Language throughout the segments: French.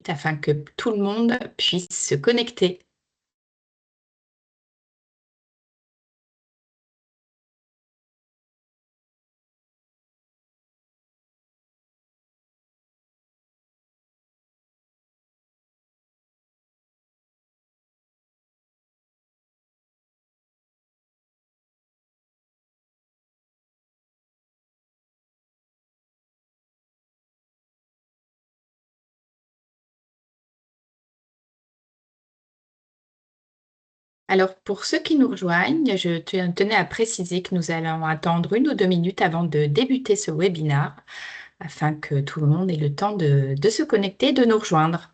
afin que tout le monde puisse se connecter. Alors, pour ceux qui nous rejoignent, je tenais à préciser que nous allons attendre 1 ou 2 minutes avant de débuter ce webinaire, afin que tout le monde ait le temps de se connecter et de nous rejoindre.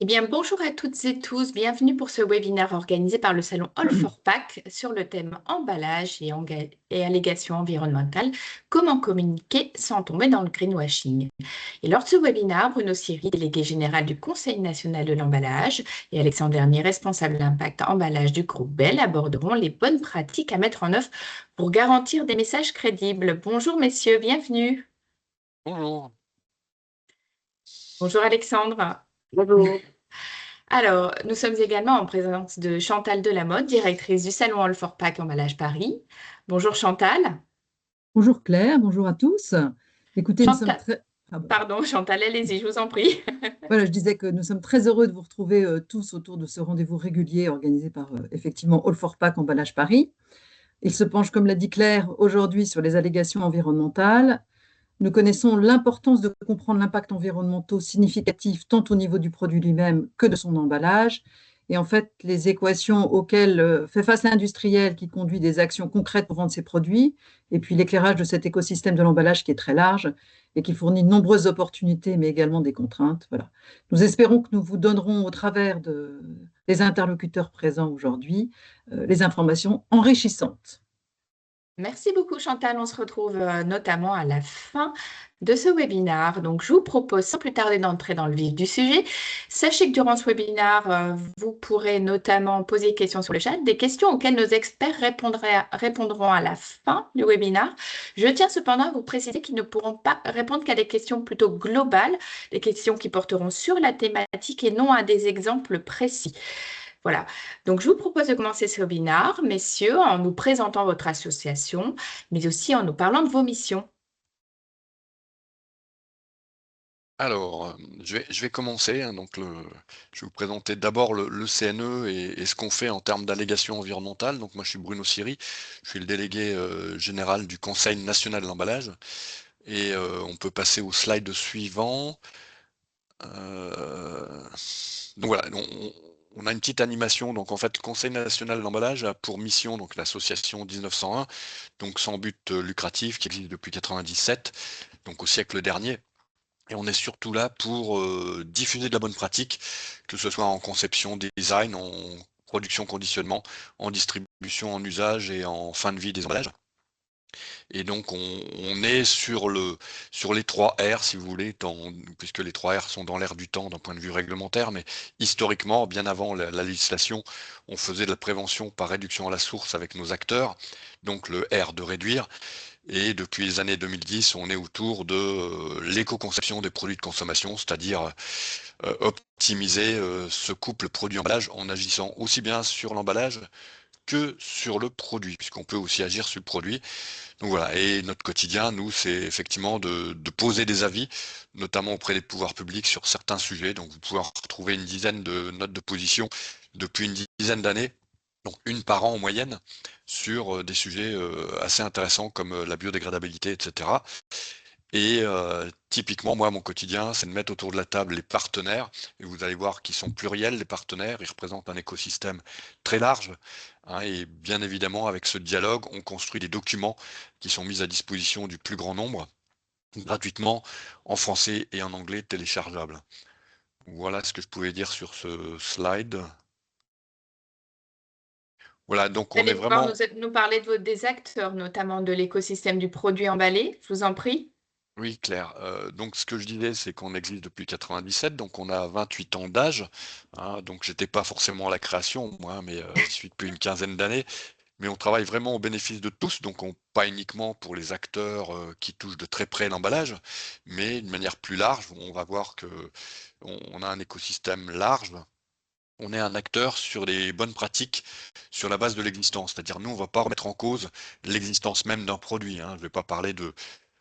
Eh bien, bonjour à toutes et tous, bienvenue pour ce webinaire organisé par le salon All for Pack sur le thème emballage et allégations environnementales, comment communiquer sans tomber dans le greenwashing. Et lors de ce webinaire, Bruno Siri, délégué général du Conseil national de l'emballage, et Alexandre Dernier, responsable d'impact emballage du groupe Bell, aborderont les bonnes pratiques à mettre en œuvre pour garantir des messages crédibles. Bonjour messieurs, bienvenue. Bonjour. Bonjour Alexandre. Bonjour. Alors, nous sommes également en présence de Chantal Delamotte, directrice du salon All for Pack Emballage Paris. Bonjour Chantal. Bonjour Claire, bonjour à tous. Écoutez, nous sommes Chantal, très... pardon Chantal, allez-y, je vous en prie. Voilà, je disais que nous sommes très heureux de vous retrouver tous autour de ce rendez-vous régulier organisé par effectivement All for Pack Emballage Paris. Il se penche, comme l'a dit Claire, aujourd'hui sur les allégations environnementales. Nous connaissons l'importance de comprendre l'impact environnemental significatif tant au niveau du produit lui-même que de son emballage. Et en fait, les équations auxquelles fait face l'industriel qui conduit des actions concrètes pour vendre ses produits, et puis l'éclairage de cet écosystème de l'emballage qui est très large et qui fournit de nombreuses opportunités, mais également des contraintes. Voilà. Nous espérons que nous vous donnerons, au travers des interlocuteurs présents aujourd'hui, les informations enrichissantes. Merci beaucoup Chantal, on se retrouve notamment à la fin de ce webinaire. Donc je vous propose sans plus tarder d'entrer dans le vif du sujet. Sachez que durant ce webinaire, vous pourrez notamment poser des questions sur le chat, des questions auxquelles nos experts répondront à la fin du webinaire. Je tiens cependant à vous préciser qu'ils ne pourront pas répondre qu'à des questions plutôt globales, des questions qui porteront sur la thématique et non à des exemples précis. Voilà, donc je vous propose de commencer ce webinaire, messieurs, en nous présentant votre association, mais aussi en nous parlant de vos missions. Alors, je vais commencer, hein, donc je vais vous présenter d'abord le CNE et ce qu'on fait en termes d'allégations environnementales. Donc moi je suis Bruno Siri, je suis le délégué général du Conseil national de l'emballage. Et on peut passer au slide suivant. Donc voilà, on a une petite animation. Donc en fait, le Conseil national de l'emballage a pour mission donc l'association 1901, donc sans but lucratif, qui existe depuis 97, donc au siècle dernier. Et on est surtout là pour diffuser de la bonne pratique, que ce soit en conception, design, en production, conditionnement, en distribution, en usage et en fin de vie des emballages. Et donc on est sur les 3 R, si vous voulez, puisque les 3 R sont dans l'air du temps d'un point de vue réglementaire, mais historiquement, bien avant la législation, on faisait de la prévention par réduction à la source avec nos acteurs, donc le R de réduire. Et depuis les années 2010, on est autour de l'éco-conception des produits de consommation, c'est-à-dire optimiser ce couple produit-emballage en agissant aussi bien sur l'emballage que sur le produit, puisqu'on peut aussi agir sur le produit. Donc voilà, et notre quotidien, nous, c'est effectivement de poser des avis, notamment auprès des pouvoirs publics sur certains sujets. Donc vous pouvez retrouver une dizaine de notes de position depuis une dizaine d'années, donc une par an en moyenne, sur des sujets assez intéressants comme la biodégradabilité, etc. Et typiquement, moi, mon quotidien, c'est de mettre autour de la table les partenaires. Et vous allez voir qu'ils sont pluriels, les partenaires. Ils représentent un écosystème très large. Hein, et bien évidemment, avec ce dialogue, on construit des documents qui sont mis à disposition du plus grand nombre, gratuitement, en français et en anglais, téléchargeables. Voilà ce que je pouvais dire sur ce slide. Voilà, donc Vous on est allez pouvoir vraiment... nous parler des acteurs, notamment de l'écosystème du produit emballé, je vous en prie. Oui, Claire. Donc ce que je disais, c'est qu'on existe depuis 97, donc on a 28 ans d'âge. Hein, donc j'étais pas forcément à la création, moi, mais j'y suis depuis une quinzaine d'années. Mais on travaille vraiment au bénéfice de tous, donc pas uniquement pour les acteurs qui touchent de très près l'emballage, mais d'une manière plus large. On va voir que on a un écosystème large. On est un acteur sur les bonnes pratiques sur la base de l'existence. C'est-à-dire, nous, on va pas remettre en cause l'existence même d'un produit. Hein. Je vais pas parler de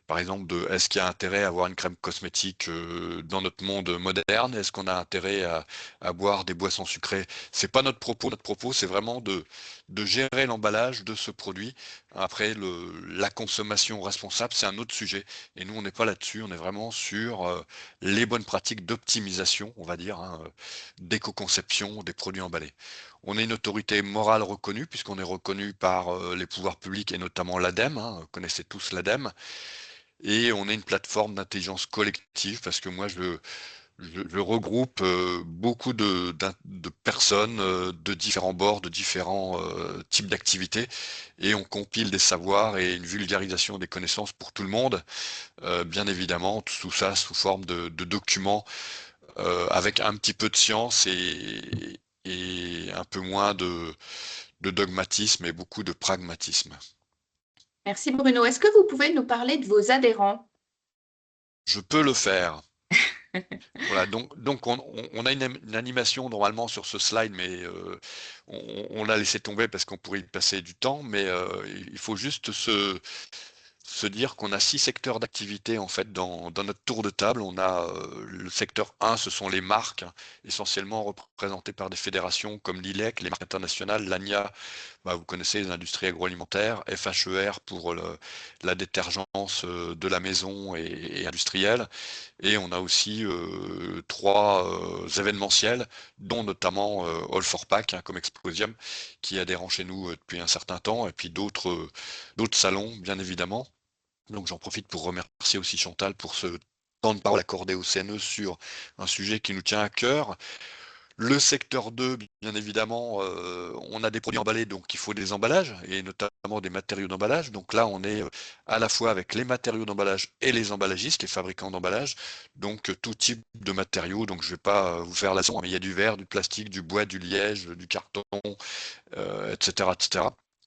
par exemple, est-ce qu'il y a intérêt à avoir une crème cosmétique dans notre monde moderne? Est-ce qu'on a intérêt à boire des boissons sucrées? C'est pas notre propos. Notre propos, c'est vraiment de gérer l'emballage de ce produit. Après, la consommation responsable, c'est un autre sujet. Et nous, on n'est pas là-dessus. On est vraiment sur les bonnes pratiques d'optimisation, on va dire, hein, d'éco-conception des produits emballés. On est une autorité morale reconnue, puisqu'on est reconnu par les pouvoirs publics et notamment l'ADEME. Hein, vous connaissez tous l'ADEME. Et on est une plateforme d'intelligence collective parce que moi, je regroupe beaucoup de personnes de différents bords, de différents types d'activités, et on compile des savoirs et une vulgarisation des connaissances pour tout le monde, bien évidemment, tout ça sous forme de documents avec un petit peu de science et un peu moins de dogmatisme et beaucoup de pragmatisme. Merci Bruno. Est-ce que vous pouvez nous parler de vos adhérents? Je peux le faire. Voilà, donc on a une animation normalement sur ce slide, mais on l'a laissé tomber parce qu'on pourrait y passer du temps, mais il faut juste se dire qu'on a 6 secteurs d'activité en fait dans notre tour de table. On a le secteur 1, ce sont les marques, hein, essentiellement représentées par des fédérations comme l'ILEC, les marques internationales, l'ANIA, bah, vous connaissez les industries agroalimentaires, FHER pour la détergence de la maison et industrielle. Et on a aussi 3 événementiels, dont notamment All for Pack, hein, comme Exposium, qui est adhérent chez nous depuis un certain temps, et puis d'autres salons, bien évidemment. Donc j'en profite pour remercier aussi Chantal pour ce temps de parole accordé au CNE sur un sujet qui nous tient à cœur. Le secteur 2, bien évidemment, on a des produits emballés, donc il faut des emballages, et notamment des matériaux d'emballage. Donc là, on est à la fois avec les matériaux d'emballage et les emballagistes, les fabricants d'emballage, donc tout type de matériaux. Donc je ne vais pas vous faire la leçon, mais il y a du verre, du plastique, du bois, du liège, du carton, etc., etc.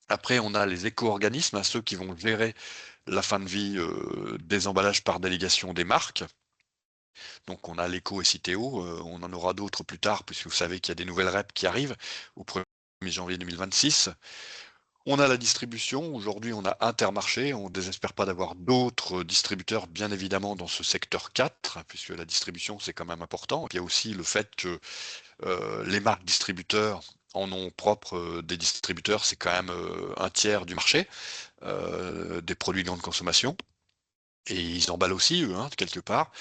Après, on a les éco-organismes, hein, ceux qui vont gérer la fin de vie des emballages par délégation des marques. Donc on a l'éco et Citeo, on en aura d'autres plus tard, puisque vous savez qu'il y a des nouvelles REP qui arrivent au 1er janvier 2026. On a la distribution, aujourd'hui on a Intermarché, on ne désespère pas d'avoir d'autres distributeurs bien évidemment dans ce secteur 4, puisque la distribution c'est quand même important. Il y a aussi le fait que les marques distributeurs en nom propre des distributeurs, c'est quand même un tiers du marché des produits de grande consommation. Et ils emballent aussi, eux, hein, quelque part.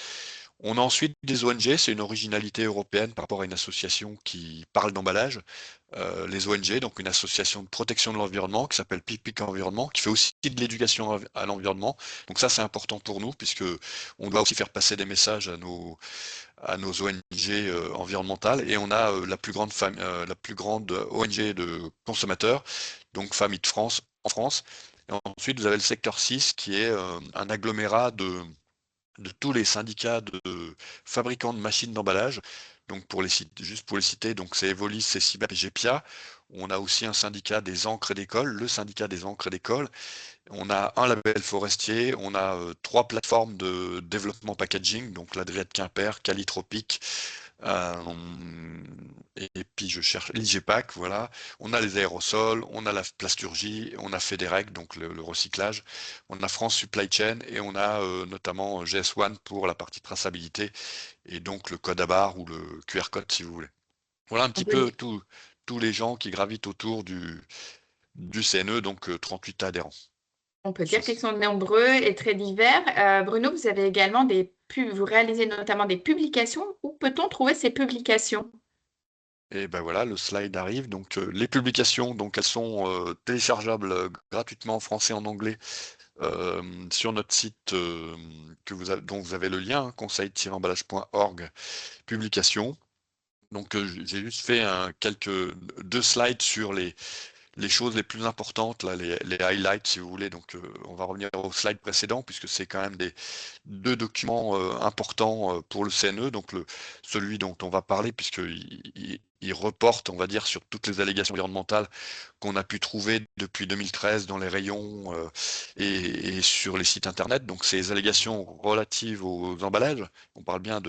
On a ensuite des ONG, c'est une originalité européenne par rapport à une association qui parle d'emballage. Les ONG, donc une association de protection de l'environnement qui s'appelle PIC Environnement, qui fait aussi de l'éducation à l'environnement. Donc ça, c'est important pour nous, puisque on doit aussi faire passer des messages à nos ONG environnementales. Et on a la plus grande ONG de consommateurs, donc Famille de France, en France. Et ensuite, vous avez le secteur 6, qui est un agglomérat de tous les syndicats de fabricants de machines d'emballage. Donc juste pour les citer, donc c'est Evolis, c'est Cibep et Gepia. On a aussi un syndicat des encres d'école, le syndicat des encres d'école. On a un label forestier, on a 3 plateformes de développement packaging, donc l'Adriat de Quimper, Calitropique, Et puis je cherche l'IGPAC, voilà. On a les aérosols, on a la plasturgie, on a Federec, donc le recyclage, on a France Supply Chain et on a notamment GS1 pour la partie traçabilité et donc le code à barre ou le QR code si vous voulez. Voilà un On petit peut peu dire, tous les gens qui gravitent autour du CNE, donc 38 adhérents. on peut Sur dire qu'ils sont nombreux et très divers. Bruno, vous avez également vous réalisez notamment des publications. Où peut-on trouver ces publications? Et ben voilà, le slide arrive. Donc les publications, donc elles sont téléchargeables gratuitement en français et en anglais sur notre site dont vous avez le lien, conseil-emballage.org, publication. Donc j'ai juste fait deux slides sur les choses les plus importantes, là, les highlights si vous voulez. Donc on va revenir au slide précédent puisque c'est quand même deux documents importants pour le CNE. Donc celui dont on va parler puisqu'il reporte, on va dire, sur toutes les allégations environnementales qu'on a pu trouver depuis 2013 dans les rayons et sur les sites internet. Donc ces allégations relatives aux emballages, on parle bien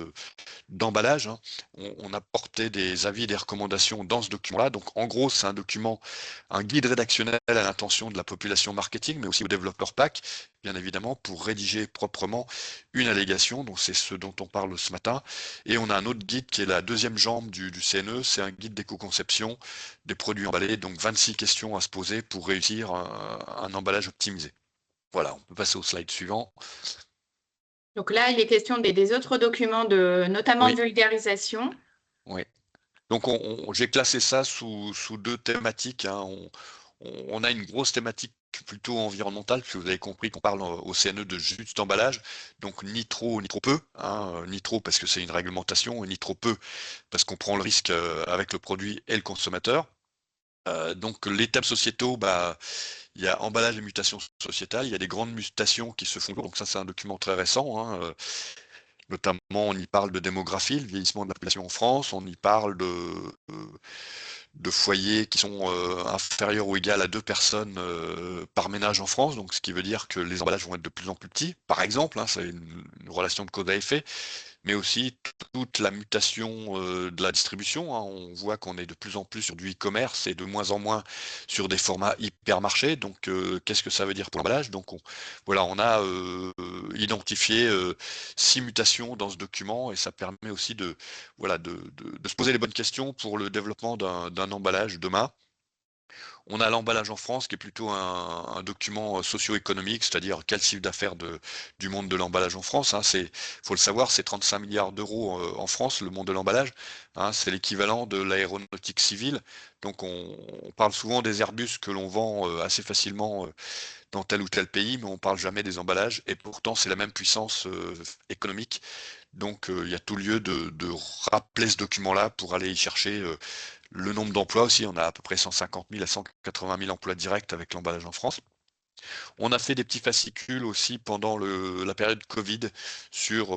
d'emballage, hein. On a porté des avis, des recommandations dans ce document-là. Donc en gros, c'est un guide rédactionnel à l'intention de la population marketing, mais aussi au développeur PAC, bien évidemment, pour rédiger proprement une allégation. Donc c'est ce dont on parle ce matin. Et on a un autre guide qui est la deuxième jambe du CNE, c'est un guide d'éco-conception des produits emballés. Donc 26 questions à se poser pour réussir un emballage optimisé. Voilà, on peut passer au slide suivant. Donc là, il est question des autres documents, notamment de Oui, vulgarisation. oui. Donc j'ai classé ça sous deux thématiques, hein. On a une grosse thématique plutôt environnementale, puisque vous avez compris qu'on parle au CNE de juste emballage, donc ni trop ni trop peu, hein, ni trop parce que c'est une réglementation, et ni trop peu parce qu'on prend le risque avec le produit et le consommateur. Donc les thèmes sociétaux, bah, il y a emballage et mutations sociétales, il y a des grandes mutations qui se font, donc ça c'est un document très récent, hein, notamment, on y parle de démographie, le vieillissement de la population en France, on y parle de foyers qui sont inférieurs ou égaux à 2 personnes par ménage en France, donc ce qui veut dire que les emballages vont être de plus en plus petits, par exemple, hein, c'est une relation de cause à effet, mais aussi toute la mutation de la distribution, hein. On voit qu'on est de plus en plus sur du e-commerce et de moins en moins sur des formats hypermarchés. Donc, qu'est-ce que ça veut dire pour l'emballage? Donc, voilà, on a identifié 6 mutations dans ce document et ça permet aussi voilà, de se poser les bonnes questions pour le développement d'un emballage demain. On a l'emballage en France qui est plutôt un document socio-économique, c'est-à-dire quel chiffre d'affaires du monde de l'emballage en France, hein. Faut le savoir, c'est 35 milliards d'euros en France, le monde de l'emballage, hein. C'est l'équivalent de l'aéronautique civile. Donc on parle souvent des Airbus que l'on vend assez facilement dans tel ou tel pays, mais on parle jamais des emballages. Et pourtant, c'est la même puissance économique. Donc il y a tout lieu de rappeler ce document-là pour aller y chercher le nombre d'emplois aussi. On a à peu près 150 000 à 180 000 emplois directs avec l'emballage en France. On a fait des petits fascicules aussi pendant la période Covid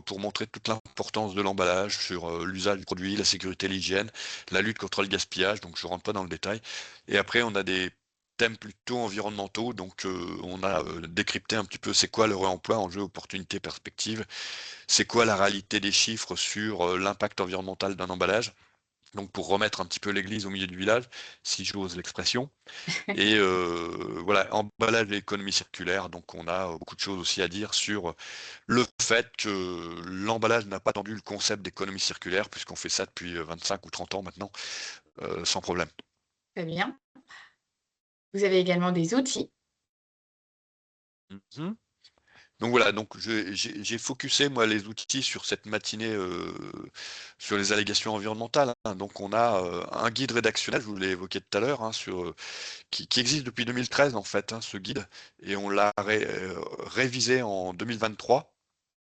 pour montrer toute l'importance de l'emballage, sur l'usage du produit, la sécurité, l'hygiène, la lutte contre le gaspillage. Donc je rentre pas dans le détail. Et après, on a des thèmes plutôt environnementaux. Donc on a décrypté un petit peu c'est quoi le réemploi, enjeu, opportunité, perspective. C'est quoi la réalité des chiffres sur l'impact environnemental d'un emballage. Donc pour remettre un petit peu l'église au milieu du village, si j'ose l'expression. Et voilà, emballage et économie circulaire. Donc on a beaucoup de choses aussi à dire sur le fait que l'emballage n'a pas attendu le concept d'économie circulaire, puisqu'on fait ça depuis 25 ou 30 ans maintenant, sans problème. Très bien. Vous avez également des outils. Mhm. Donc voilà, donc j'ai focusé moi les outils sur cette matinée sur les allégations environnementales, hein. Donc on a un guide rédactionnel, je vous l'ai évoqué tout à l'heure, hein, qui existe depuis 2013 en fait, hein, ce guide, et on l'a révisé en 2023.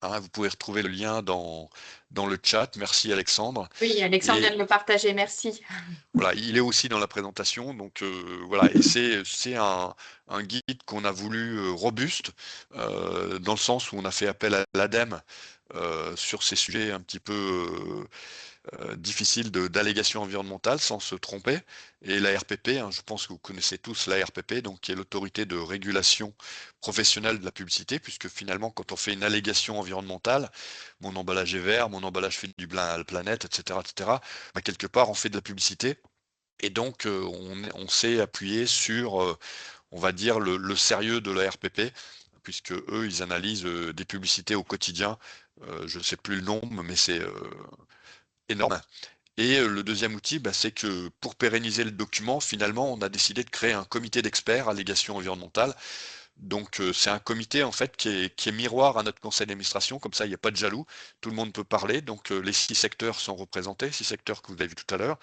Hein, vous pouvez retrouver le lien dans le chat. Merci Alexandre. Oui, Alexandre vient Et de le partager, merci. voilà, il est aussi dans la présentation. Donc voilà, et c'est un guide qu'on a voulu robuste, dans le sens où on a fait appel à l'ADEME sur ces sujets un petit peu difficile d'allégation environnementale sans se tromper. Et la RPP, hein, je pense que vous connaissez tous la RPP, donc qui est l'autorité de régulation professionnelle de la publicité, puisque finalement, quand on fait une allégation environnementale, mon emballage est vert, mon emballage fait du bien à la planète, etc., bah, quelque part, on fait de la publicité. Et donc, on s'est appuyé sur, on va dire, le sérieux de la RPP, puisque eux, ils analysent des publicités au quotidien. Je ne sais plus le nombre, mais c'est énorme. Et le deuxième outil, bah, c'est que pour pérenniser le document, finalement, on a décidé de créer un comité d'experts allégation environnementale. Donc c'est un comité en fait qui est miroir à notre conseil d'administration, comme ça il n'y a pas de jaloux, tout le monde peut parler, donc les 6 secteurs sont représentés, 6 secteurs que vous avez vu tout à l'heure,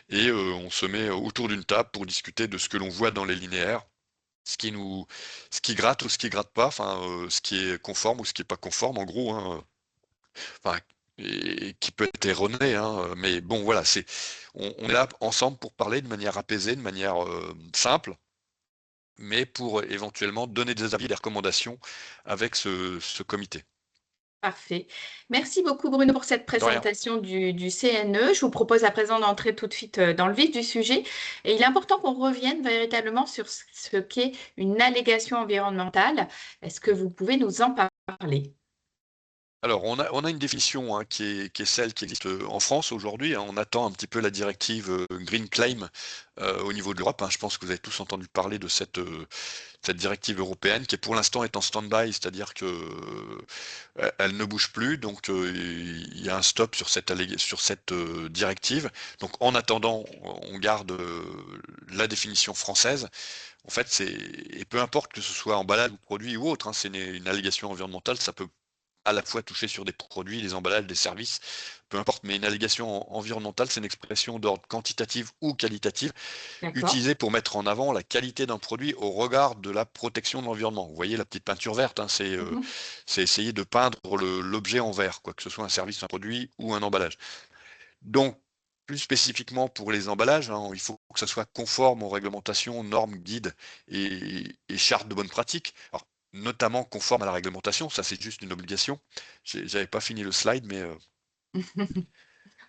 et on se met autour d'une table pour discuter de ce que l'on voit dans les linéaires, ce qui gratte ou ce qui gratte pas, enfin ce qui est conforme ou ce qui est pas conforme en gros, hein, enfin, et qui peut être erroné, hein, mais bon voilà, on est là ensemble pour parler de manière apaisée, de manière simple, mais pour éventuellement donner des avis et des recommandations avec ce comité. Parfait. Merci beaucoup Bruno pour cette De rien. présentation du CNE. Je vous propose à présent d'entrer tout de suite dans le vif du sujet. Et il est important qu'on revienne véritablement sur ce qu'est une allégation environnementale. Est-ce que vous pouvez nous en parler? Alors, on a une définition hein, qui est celle qui existe en France aujourd'hui, hein. On attend un petit peu la directive Green Claim au niveau de l'Europe, hein. Je pense que vous avez tous entendu parler de cette directive européenne qui pour l'instant est en stand-by, c'est-à-dire que elle ne bouge plus, donc il y a un stop sur cette directive. Donc en attendant, on garde la définition française. En fait, et peu importe que ce soit emballage ou produit ou autre, hein, c'est une allégation environnementale, ça peut à la fois toucher sur des produits, des emballages, des services, peu importe, mais une allégation environnementale, c'est une expression d'ordre quantitative ou qualitative, D'accord. utilisée pour mettre en avant la qualité d'un produit au regard de la protection de l'environnement. Vous voyez la petite peinture verte, hein, Mhm. c'est essayer de peindre l'objet en vert, quoi que ce soit un service, un produit ou un emballage. Donc, plus spécifiquement pour les emballages, hein, il faut que ça soit conforme aux réglementations, normes, guides et chartes de bonne pratique. Alors, notamment conforme à la réglementation, ça c'est juste une obligation. J'avais pas fini le slide, mais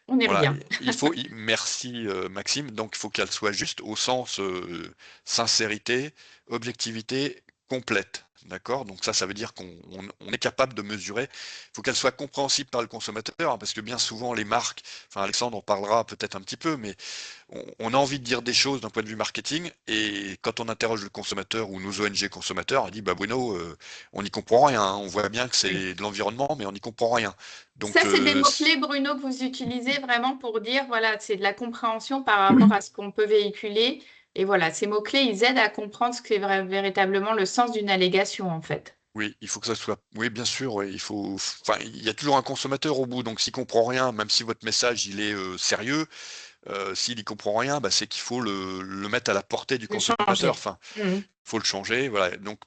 On y voilà, revient. merci Maxime, donc il faut qu'elle soit juste au sens sincérité, objectivité complète. D'accord? Donc ça veut dire qu'on est capable de mesurer. Il faut qu'elle soit compréhensible par le consommateur, hein, parce que bien souvent les marques, enfin Alexandre en parlera peut-être un petit peu, mais on a envie de dire des choses d'un point de vue marketing, et quand on interroge le consommateur ou nos ONG consommateurs, on dit bah Bruno, on n'y comprend rien, hein. On voit bien que Oui. c'est de l'environnement, mais on n'y comprend rien. Ça, Donc c'est des mots-clés, Bruno, que vous utilisez vraiment pour dire, voilà, c'est de la compréhension par rapport à ce qu'on peut véhiculer. Et voilà, ces mots-clés, ils aident à comprendre ce qu'est véritablement le sens d'une allégation, en fait. oui, il faut que ça soit. Oui, bien sûr. Oui, il faut. Enfin, il y a toujours un consommateur au bout. Donc, s'il comprend rien, même si votre message il est sérieux, s'il y comprend rien, bah, c'est qu'il faut le mettre à la portée du Le consommateur. changer. Enfin, Mhm. il faut le changer. Voilà. Donc,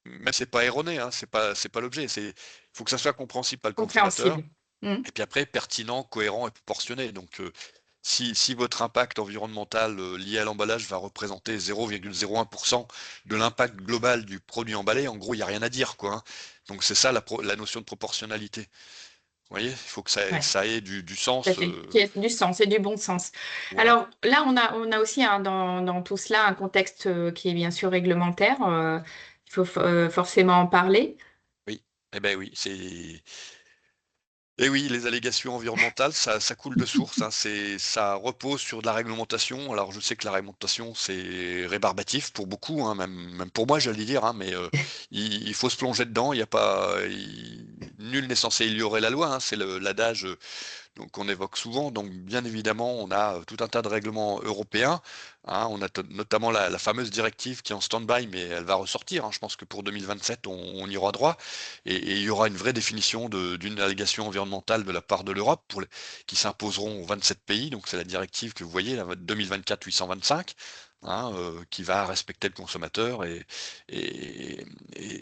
même si c'est pas erroné, hein, c'est pas l'objet. Il faut que ça soit compréhensible par le consommateur. Compréhensible. Mhm. Et puis après, pertinent, cohérent et proportionné. Donc, si votre impact environnemental lié à l'emballage va représenter 0,01% de l'impact global du produit emballé, en gros, il n'y a rien à dire, quoi, hein. Donc, c'est ça la notion de proportionnalité. Vous voyez, il faut que Ouais, ça ait du tout à sens. fait. Qui ait du sens et du bon sens. Voilà. Alors là, on a aussi hein, dans tout cela un contexte qui est bien sûr réglementaire. Il faut forcément en parler. Oui. Eh ben oui, Et oui, les allégations environnementales, ça coule de source, hein, ça repose sur de la réglementation. Alors je sais que la réglementation, c'est rébarbatif pour beaucoup, hein, même pour moi, j'allais dire, hein, mais il faut se plonger dedans. Il y a pas, nul n'est censé ignorer la loi, hein, c'est l'adage donc on évoque souvent. Donc bien évidemment, on a tout un tas de règlements européens, hein. On a notamment la fameuse directive qui est en stand-by, mais elle va ressortir, hein. Je pense que pour 2027, on y aura droit. Et il y aura une vraie définition d'une allégation environnementale de la part de l'Europe qui s'imposeront aux 27 pays. Donc c'est la directive que vous voyez, la 2024-825. Hein, qui va respecter le consommateur et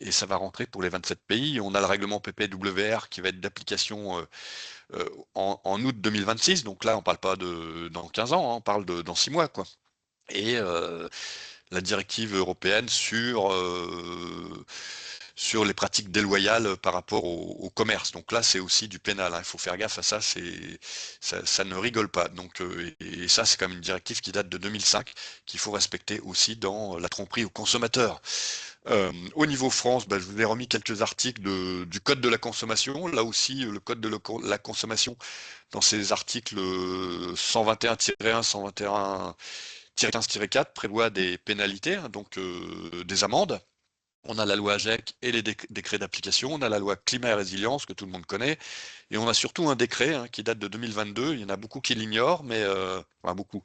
ça va rentrer pour les 27 pays. On a le règlement PPWR qui va être d'application en août 2026, donc là on parle pas de dans 15 ans, hein, on parle dans 6 mois, quoi. Et la directive européenne sur les pratiques déloyales par rapport au commerce. Donc là, c'est aussi du pénal, hein. Il faut faire gaffe à ça, ça ne rigole pas. Donc, et ça, c'est quand même une directive qui date de 2005, qu'il faut respecter aussi dans la tromperie aux consommateurs. Au niveau France, je vous ai remis quelques articles du Code de la consommation. Là aussi, le Code de la consommation, dans ses articles 121-1, 121-15-4, prévoit des pénalités, hein, donc des amendes. On a la loi AGEC et les décrets d'application. On a la loi climat et résilience que tout le monde connaît. Et on a surtout un décret, hein, qui date de 2022. Il y en a beaucoup qui l'ignorent, mais enfin beaucoup.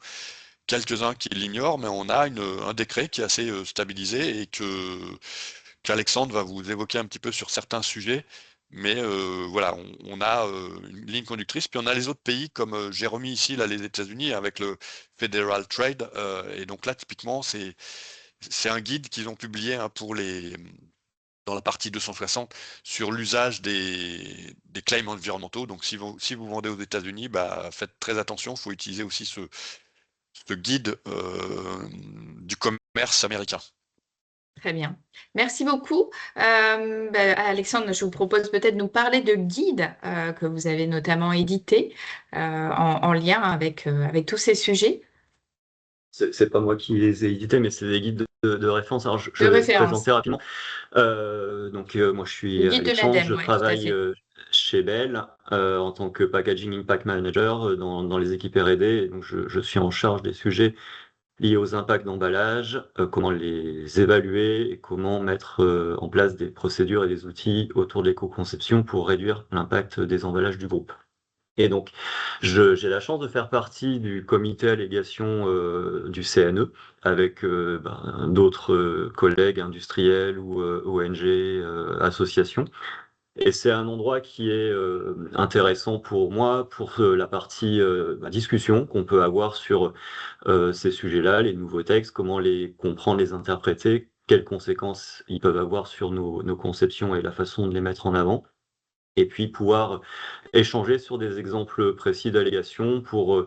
Quelques-uns qui l'ignorent, mais on a un décret qui est assez stabilisé et qu'Alexandre va vous évoquer un petit peu sur certains sujets. Mais voilà, on a une ligne conductrice. Puis on a les autres pays, comme j'ai remis ici, là, les États-Unis, avec le Federal Trade. Et donc là, typiquement, c'est un guide qu'ils ont publié, hein, dans la partie 260 sur l'usage des claims environnementaux. Donc si vous vendez aux États-Unis, faites très attention, il faut utiliser aussi ce guide du commerce américain. Très bien. Merci beaucoup. Alexandre, je vous propose peut-être de nous parler de guides que vous avez notamment édités en lien avec tous ces sujets. C'est pas moi qui les ai édités, mais c'est des guides de référence. Alors, je De vais référence. présenter rapidement. Moi, je suis Le guide de Alexandre, l'ADEME, je ouais, tout à travaille fait. chez Bell en tant que Packaging Impact Manager dans les équipes R&D. Et donc, je suis en charge des sujets liés aux impacts d'emballage, comment les évaluer et comment mettre en place des procédures et des outils autour de l'éco-conception pour réduire l'impact des emballages du groupe. Et donc, j'ai la chance de faire partie du comité allégation du CNE avec d'autres collègues industriels ou ONG, associations. Et c'est un endroit qui est intéressant pour moi, pour la partie discussion qu'on peut avoir sur ces sujets-là, les nouveaux textes, comment les comprendre, les interpréter, quelles conséquences ils peuvent avoir sur nos conceptions et la façon de les mettre en avant. Et puis pouvoir échanger sur des exemples précis d'allégations pour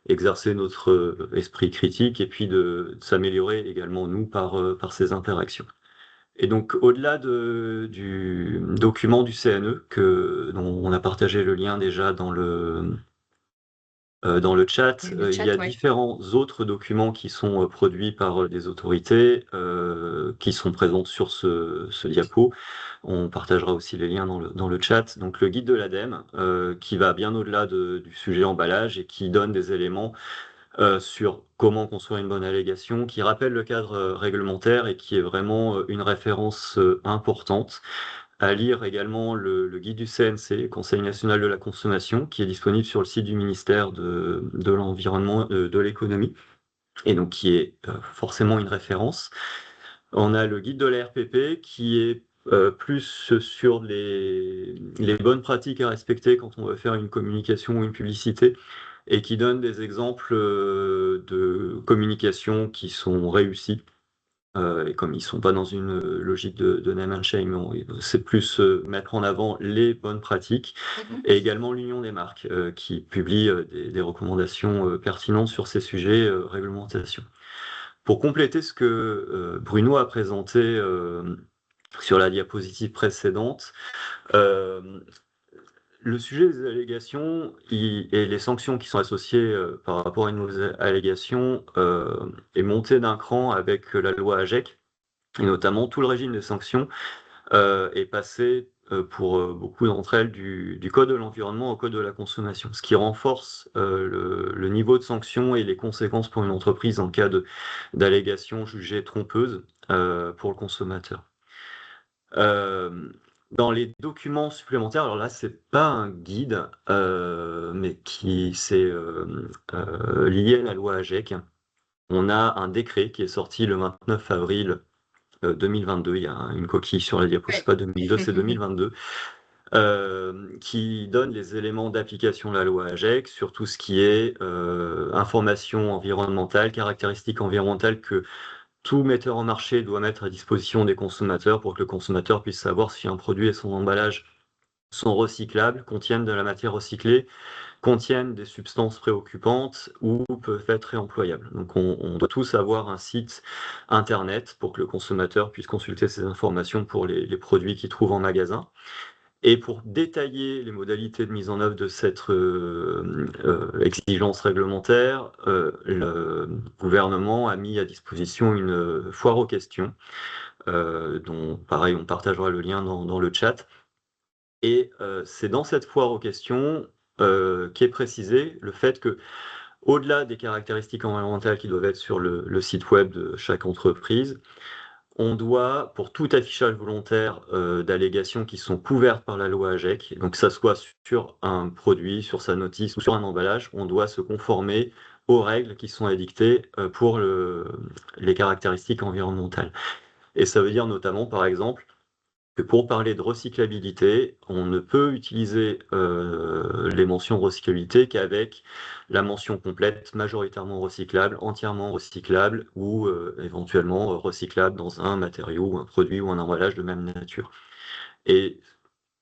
exercer notre esprit critique et puis de s'améliorer également, nous, par ces interactions. Et donc, au-delà du document du CNE, dont on a partagé le lien déjà dans le chat, il y a ouais. différents autres documents qui sont produits par des autorités qui sont présents sur ce diapo. On partagera aussi les liens dans le chat. Donc le guide de l'ADEME, qui va bien au-delà du sujet emballage et qui donne des éléments sur comment construire une bonne allégation, qui rappelle le cadre réglementaire et qui est vraiment une référence importante. À lire également le guide du CNC, Conseil national de la consommation, qui est disponible sur le site du ministère de l'Environnement, de l'économie, et donc qui est forcément une référence. On a le guide de la RPP, qui est plus sur les bonnes pratiques à respecter quand on veut faire une communication ou une publicité, et qui donne des exemples de communication qui sont réussies. Et comme ils ne sont pas dans une logique de name and shame, c'est plus mettre en avant les bonnes pratiques, et également l'Union des marques qui publie des recommandations pertinentes sur ces sujets réglementation. Pour compléter ce que Bruno a présenté sur la diapositive précédente, le sujet des allégations et les sanctions qui sont associées par rapport à nos allégations est monté d'un cran avec la loi AGEC, et notamment tout le régime des sanctions est passé pour beaucoup d'entre elles du Code de l'environnement au Code de la consommation, ce qui renforce le niveau de sanctions et les conséquences pour une entreprise en cas d'allégation jugée trompeuse pour le consommateur. Dans les documents supplémentaires, alors là, c'est pas un guide, mais qui c'est lié à la loi AGEC. On a un décret qui est sorti le 29 avril 2022. Il y a une coquille sur la diapo, c'est pas 2002, c'est 2022, qui donne les éléments d'application de la loi AGEC sur tout ce qui est information environnementale, caractéristiques environnementales que tout metteur en marché doit mettre à disposition des consommateurs pour que le consommateur puisse savoir si un produit et son emballage sont recyclables, contiennent de la matière recyclée contiennent des substances préoccupantes ou peuvent être réemployables. Donc on doit tous avoir un site internet pour que le consommateur puisse consulter ces informations pour les produits qu'il trouve en magasin. Et pour détailler les modalités de mise en œuvre de cette exigence réglementaire, le gouvernement a mis à disposition une foire aux questions, dont pareil on partagera le lien dans le chat. Et c'est dans cette foire aux questions qu'est précisé le fait que, au-delà des caractéristiques environnementales qui doivent être sur le site web de chaque entreprise, on doit, pour tout affichage volontaire d'allégations qui sont couvertes par la loi AGEC, donc que ça soit sur un produit, sur sa notice ou sur un emballage, on doit se conformer aux règles qui sont édictées pour les caractéristiques environnementales. Et ça veut dire notamment, par exemple, que pour parler de recyclabilité, on ne peut utiliser les mentions recyclabilité qu'avec la mention complète majoritairement recyclable, entièrement recyclable ou éventuellement recyclable dans un matériau ou un produit ou un emballage de même nature. Et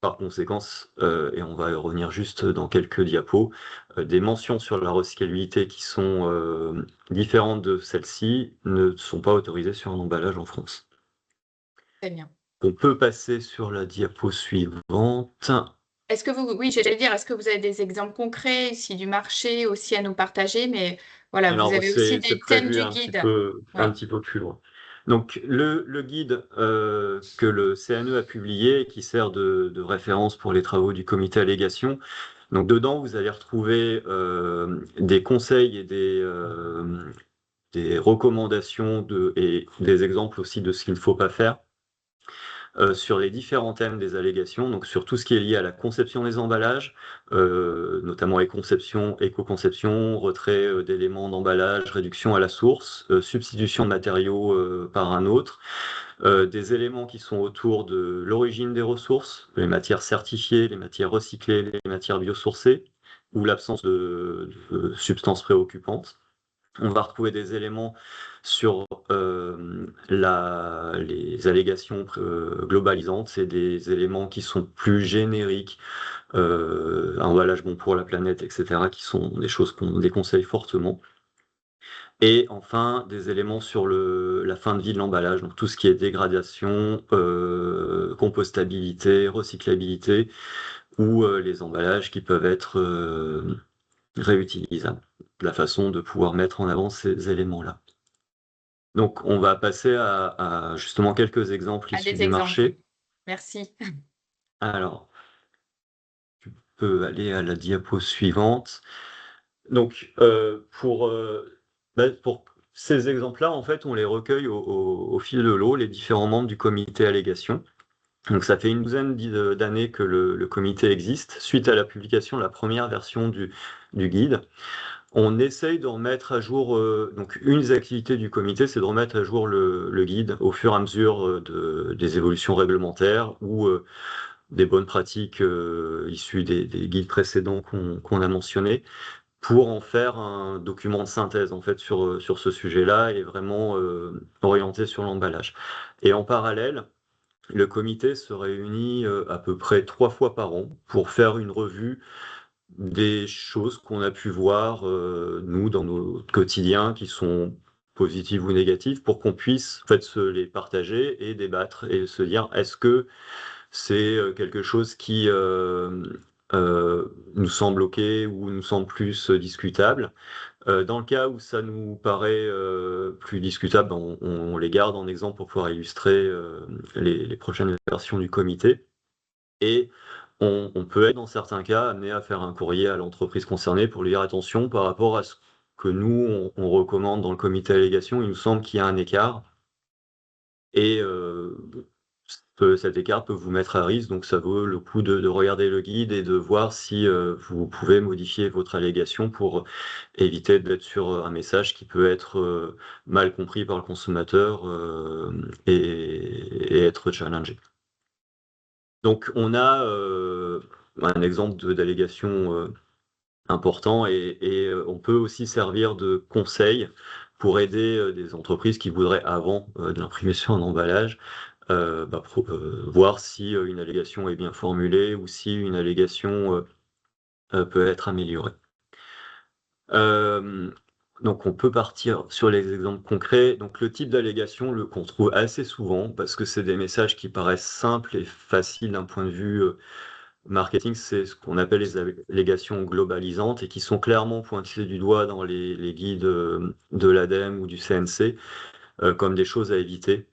par conséquent, et on va y revenir juste dans quelques diapos, des mentions sur la recyclabilité qui sont différentes de celles-ci ne sont pas autorisées sur un emballage en France. Très bien. On peut passer sur la diapo suivante. Est-ce que oui, j'allais dire, est-ce que vous avez des exemples concrets ici du marché aussi à nous partager? Mais voilà, Alors, vous avez aussi c'est des thèmes prévu du un guide. petit peu plus loin. Donc, le guide que le CNE a publié, qui sert de référence pour les travaux du comité allégation, donc dedans, vous allez retrouver des conseils et des recommandations et des exemples aussi de ce qu'il ne faut pas faire. Sur les différents thèmes des allégations, donc sur tout ce qui est lié à la conception des emballages, notamment éco-conception, retrait d'éléments d'emballage, réduction à la source, substitution de matériaux par un autre, des éléments qui sont autour de l'origine des ressources, les matières certifiées, les matières recyclées, les matières biosourcées, ou l'absence de substances préoccupantes. On va retrouver des éléments sur les allégations globalisantes, c'est des éléments qui sont plus génériques, emballage bon pour la planète, etc., qui sont des choses qu'on déconseille fortement. Et enfin, des éléments sur la fin de vie de l'emballage, donc tout ce qui est dégradation, compostabilité, recyclabilité, ou les emballages qui peuvent être réutilisables. La façon de pouvoir mettre en avant ces éléments-là. Donc, on va passer à justement quelques exemples issus du marché. Merci. Alors, tu peux aller à la diapo suivante. Donc, pour ces exemples-là, en fait, on les recueille au fil de l'eau, les différents membres du comité allégation. Donc, ça fait une douzaine d'années que le comité existe, suite à la publication de la première version du guide. On essaye de remettre à jour, donc une des activités du comité, c'est de remettre à jour le guide au fur et à mesure des évolutions réglementaires ou des bonnes pratiques issues des guides précédents qu'on a mentionnés, pour en faire un document de synthèse en fait sur ce sujet-là et vraiment orienté sur l'emballage. Et en parallèle, le comité se réunit à peu près 3 fois par an pour faire une revue des choses qu'on a pu voir, nous, dans nos quotidiens, qui sont positives ou négatives, pour qu'on puisse en fait, se les partager et débattre et se dire, est-ce que c'est quelque chose qui nous semble OK ou nous semble plus discutable. Dans le cas où ça nous paraît plus discutable, on les garde en exemple pour pouvoir illustrer les prochaines versions du comité. Et on peut être, dans certains cas, amené à faire un courrier à l'entreprise concernée pour lui dire attention par rapport à ce que nous, on recommande dans le comité allégation, il nous semble qu'il y a un écart. Et cet écart peut vous mettre à risque, donc ça vaut le coup de regarder le guide et de voir si vous pouvez modifier votre allégation pour éviter d'être sur un message qui peut être mal compris par le consommateur et être challengé. Donc on a un exemple d'allégation important et on peut aussi servir de conseil pour aider des entreprises qui voudraient, avant de l'imprimer sur un emballage, voir si une allégation est bien formulée ou si une allégation peut être améliorée. Donc on peut partir sur les exemples concrets. Donc le type d'allégation qu'on trouve assez souvent, parce que c'est des messages qui paraissent simples et faciles d'un point de vue marketing, c'est ce qu'on appelle les allégations globalisantes et qui sont clairement pointées du doigt dans les guides de l'ADEME ou du CNC comme des choses à éviter.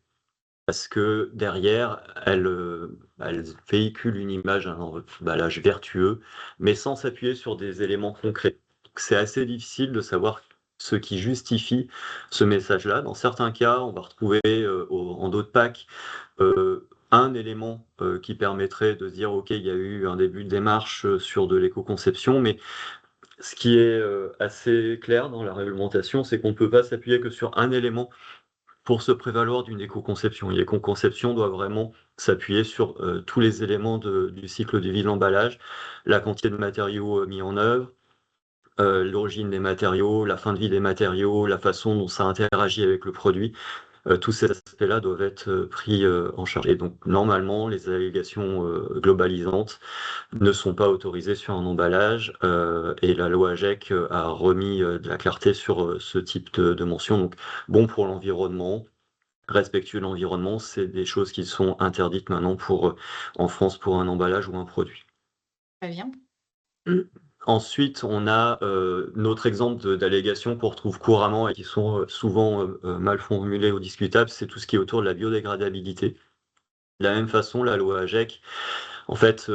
Parce que derrière, elle véhicule une image, un emballage vertueux, mais sans s'appuyer sur des éléments concrets. C'est assez difficile de savoir ce qui justifie ce message-là. Dans certains cas, on va retrouver en dos de pack un élément qui permettrait de se dire ok, il y a eu un début de démarche sur de l'éco-conception, mais ce qui est assez clair dans la réglementation, c'est qu'on ne peut pas s'appuyer que sur un élément pour se prévaloir d'une éco-conception. Une éco-conception doit vraiment s'appuyer sur tous les éléments du cycle de vie de l'emballage, la quantité de matériaux mis en œuvre, l'origine des matériaux, la fin de vie des matériaux, la façon dont ça interagit avec le produit. Tous ces aspects-là doivent être pris en charge. Et donc, normalement, les allégations globalisantes ne sont pas autorisées sur un emballage et la loi AGEC a remis de la clarté sur ce type de mention. Donc, bon pour l'environnement, respectueux de l'environnement, c'est des choses qui sont interdites maintenant en France pour un emballage ou un produit. Très bien. Ensuite, on a notre exemple d'allégations qu'on retrouve couramment et qui sont souvent mal formulées ou discutables, c'est tout ce qui est autour de la biodégradabilité. De la même façon, la loi AGEC, en fait,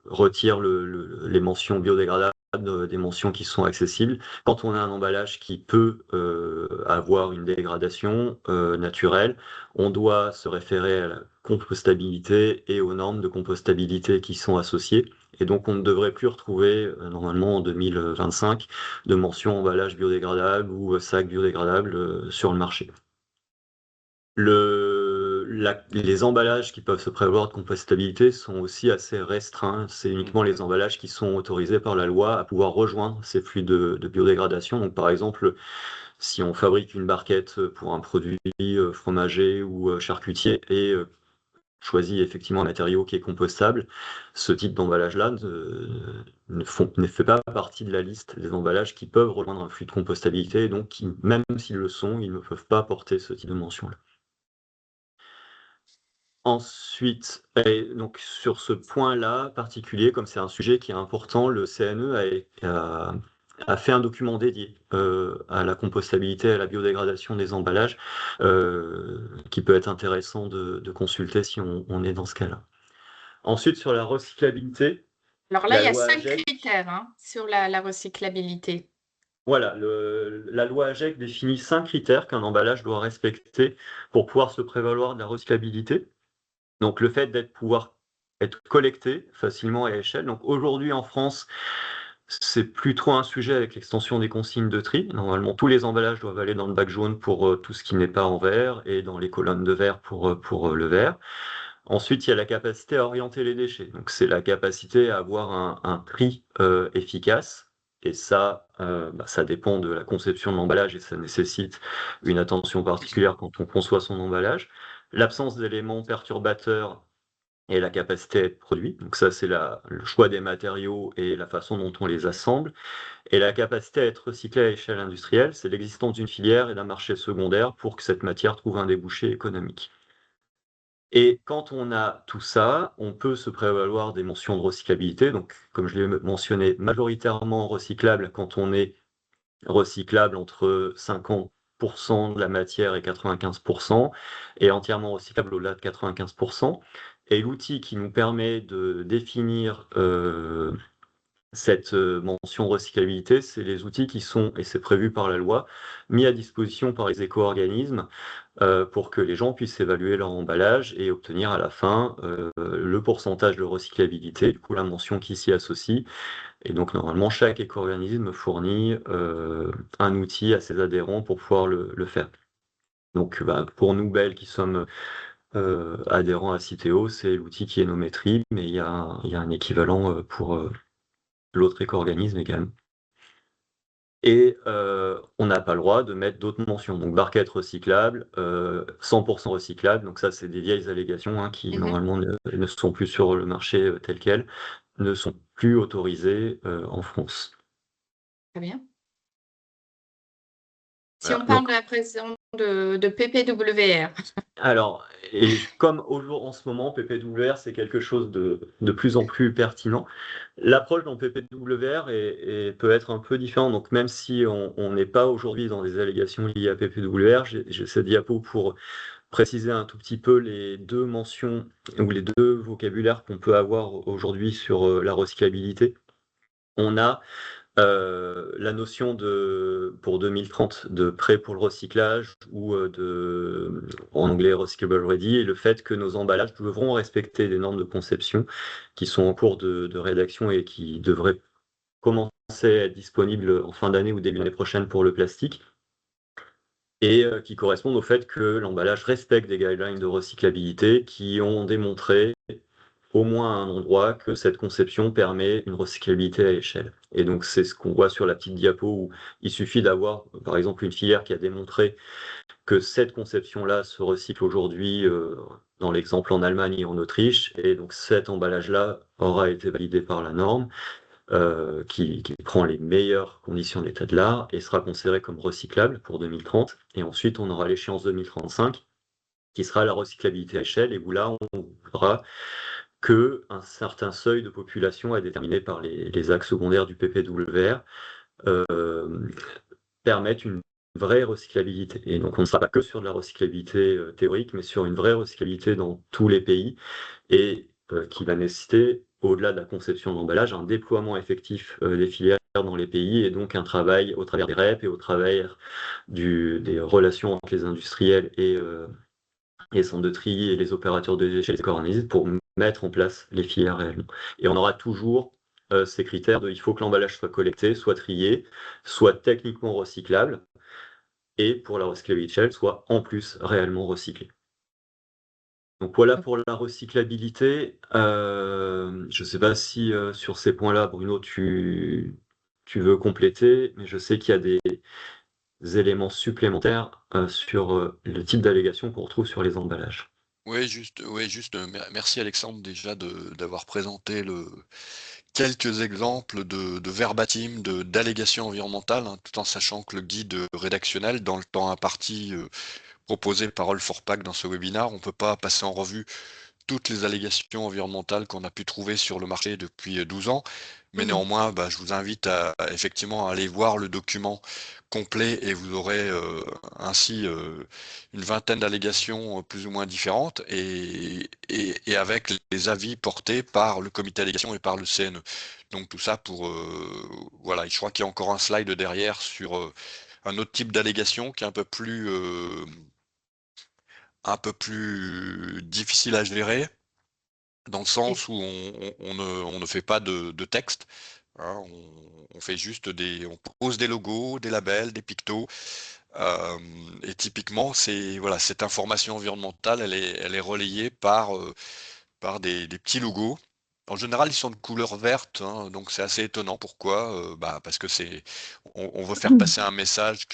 retire les mentions biodégradables des mentions qui sont accessibles. Quand on a un emballage qui peut avoir une dégradation naturelle, on doit se référer à la compostabilité et aux normes de compostabilité qui sont associées. Et donc, on ne devrait plus retrouver, normalement en 2025, de mention emballage biodégradable ou sac biodégradable sur le marché. Les emballages qui peuvent se prévoir de compostabilité sont aussi assez restreints. C'est uniquement les emballages qui sont autorisés par la loi à pouvoir rejoindre ces flux de biodégradation. Donc, par exemple, si on fabrique une barquette pour un produit fromager ou charcutier et choisit effectivement un matériau qui est compostable, ce type d'emballage-là ne fait pas partie de la liste des emballages qui peuvent rejoindre un flux de compostabilité. Et donc, même s'ils le sont, ils ne peuvent pas porter ce type de mention-là. Ensuite, donc sur ce point-là particulier, comme c'est un sujet qui est important, le CNE a fait un document dédié à la compostabilité et à la biodégradation des emballages, qui peut être intéressant de consulter si on est dans ce cas-là. Ensuite, sur la recyclabilité. Alors là, la il y a loi 5 AGEC, critères sur la recyclabilité. Voilà, la loi AGEC définit 5 critères qu'un emballage doit respecter pour pouvoir se prévaloir de la recyclabilité. Donc, le fait pouvoir être collecté facilement et à échelle. Donc, aujourd'hui, en France, c'est plus trop un sujet avec l'extension des consignes de tri. Normalement, tous les emballages doivent aller dans le bac jaune pour tout ce qui n'est pas en verre et dans les colonnes de verre pour le verre. Ensuite, il y a la capacité à orienter les déchets. Donc, c'est la capacité à avoir un tri efficace. Et ça, ça dépend de la conception de l'emballage et ça nécessite une attention particulière quand on conçoit son emballage. L'absence d'éléments perturbateurs et la capacité à être produit. Donc ça, c'est le choix des matériaux et la façon dont on les assemble. Et la capacité à être recyclée à échelle industrielle, c'est l'existence d'une filière et d'un marché secondaire pour que cette matière trouve un débouché économique. Et quand on a tout ça, on peut se prévaloir des mentions de recyclabilité. Donc, comme je l'ai mentionné, majoritairement recyclable quand on est recyclable entre 50% de la matière et 95%, et entièrement recyclable au-delà de 95%. Et l'outil qui nous permet de définir cette mention recyclabilité, c'est les outils qui sont, et c'est prévu par la loi, mis à disposition par les éco-organismes pour que les gens puissent évaluer leur emballage et obtenir à la fin le pourcentage de recyclabilité, du coup la mention qui s'y associe. Et donc normalement, chaque éco-organisme fournit un outil à ses adhérents pour pouvoir le faire. Donc pour nous, Bell, qui sommes adhérents à Citeo, c'est l'outil qui est Nométrie, mais il y a un équivalent pour l'autre éco-organisme également. Et on n'a pas le droit de mettre d'autres mentions. Donc barquette recyclable, 100% recyclable, donc ça c'est des vieilles allégations qui normalement ne sont plus sur le marché tel quel. ne sont plus autorisés en France. Très bien. Si Voilà. on parle Donc, de la présence de PPWR. alors, et comme en ce moment, PPWR, c'est quelque chose de plus en plus pertinent. L'approche dans PPWR peut être un peu différente. Donc, même si on n'est pas aujourd'hui dans des allégations liées à PPWR, j'ai cette diapo pour préciser un tout petit peu les deux mentions ou les deux vocabulaires qu'on peut avoir aujourd'hui sur la recyclabilité. On a la notion pour 2030 de prêt pour le recyclage ou en anglais recyclable ready, et le fait que nos emballages devront respecter des normes de conception qui sont en cours de rédaction et qui devraient commencer à être disponibles en fin d'année ou début d'année prochaine pour le plastique, et qui correspondent au fait que l'emballage respecte des guidelines de recyclabilité qui ont démontré au moins à un endroit que cette conception permet une recyclabilité à échelle. Et donc c'est ce qu'on voit sur la petite diapo où il suffit d'avoir par exemple une filière qui a démontré que cette conception-là se recycle aujourd'hui dans l'exemple en Allemagne et en Autriche, et donc cet emballage-là aura été validé par la norme qui prend les meilleures conditions d'état de l'art et sera considéré comme recyclable pour 2030. Et ensuite on aura l'échéance 2035 qui sera la recyclabilité à échelle, et où là on voudra qu'un certain seuil de population est déterminé par les axes secondaires du PPWR permettent une vraie recyclabilité. Et donc on ne sera pas que sur de la recyclabilité théorique, mais sur une vraie recyclabilité dans tous les pays, et qui va nécessiter, au-delà de la conception d'emballage, un déploiement effectif des filières dans les pays, et donc un travail au travers des REP et au travers des relations entre les industriels et les centres de tri et les opérateurs de déchets, les organismes, pour mettre en place les filières réellement. Et on aura toujours ces critères il faut que l'emballage soit collecté, soit trié, soit techniquement recyclable, et pour la recyclabilité, soit en plus réellement recyclé. Donc voilà pour la recyclabilité. Je ne sais pas si sur ces points-là, Bruno, tu veux compléter, mais je sais qu'il y a des éléments supplémentaires sur le type d'allégation qu'on retrouve sur les emballages. Oui, juste, merci Alexandre déjà d'avoir présenté quelques exemples de verbatim, d'allégations environnementales, hein, tout en sachant que le guide rédactionnel, dans le temps imparti proposé par All for Pack dans ce webinaire, on ne peut pas passer en revue toutes les allégations environnementales qu'on a pu trouver sur le marché depuis 12 ans. Mais néanmoins, je vous invite à effectivement aller voir le document complet, et vous aurez ainsi une vingtaine d'allégations plus ou moins différentes, et avec les avis portés par le comité d'allégation et par le CNE. Donc tout ça pour voilà, je crois qu'il y a encore un slide derrière sur un autre type d'allégation qui est un peu plus difficile à gérer, dans le sens où on ne fait pas de texte, hein, on fait juste on pose des logos, des labels, des pictos, et typiquement voilà, cette information environnementale, elle est relayée par des petits logos. En général, ils sont de couleur verte, hein, donc c'est assez étonnant. Pourquoi? Parce que on veut faire passer un message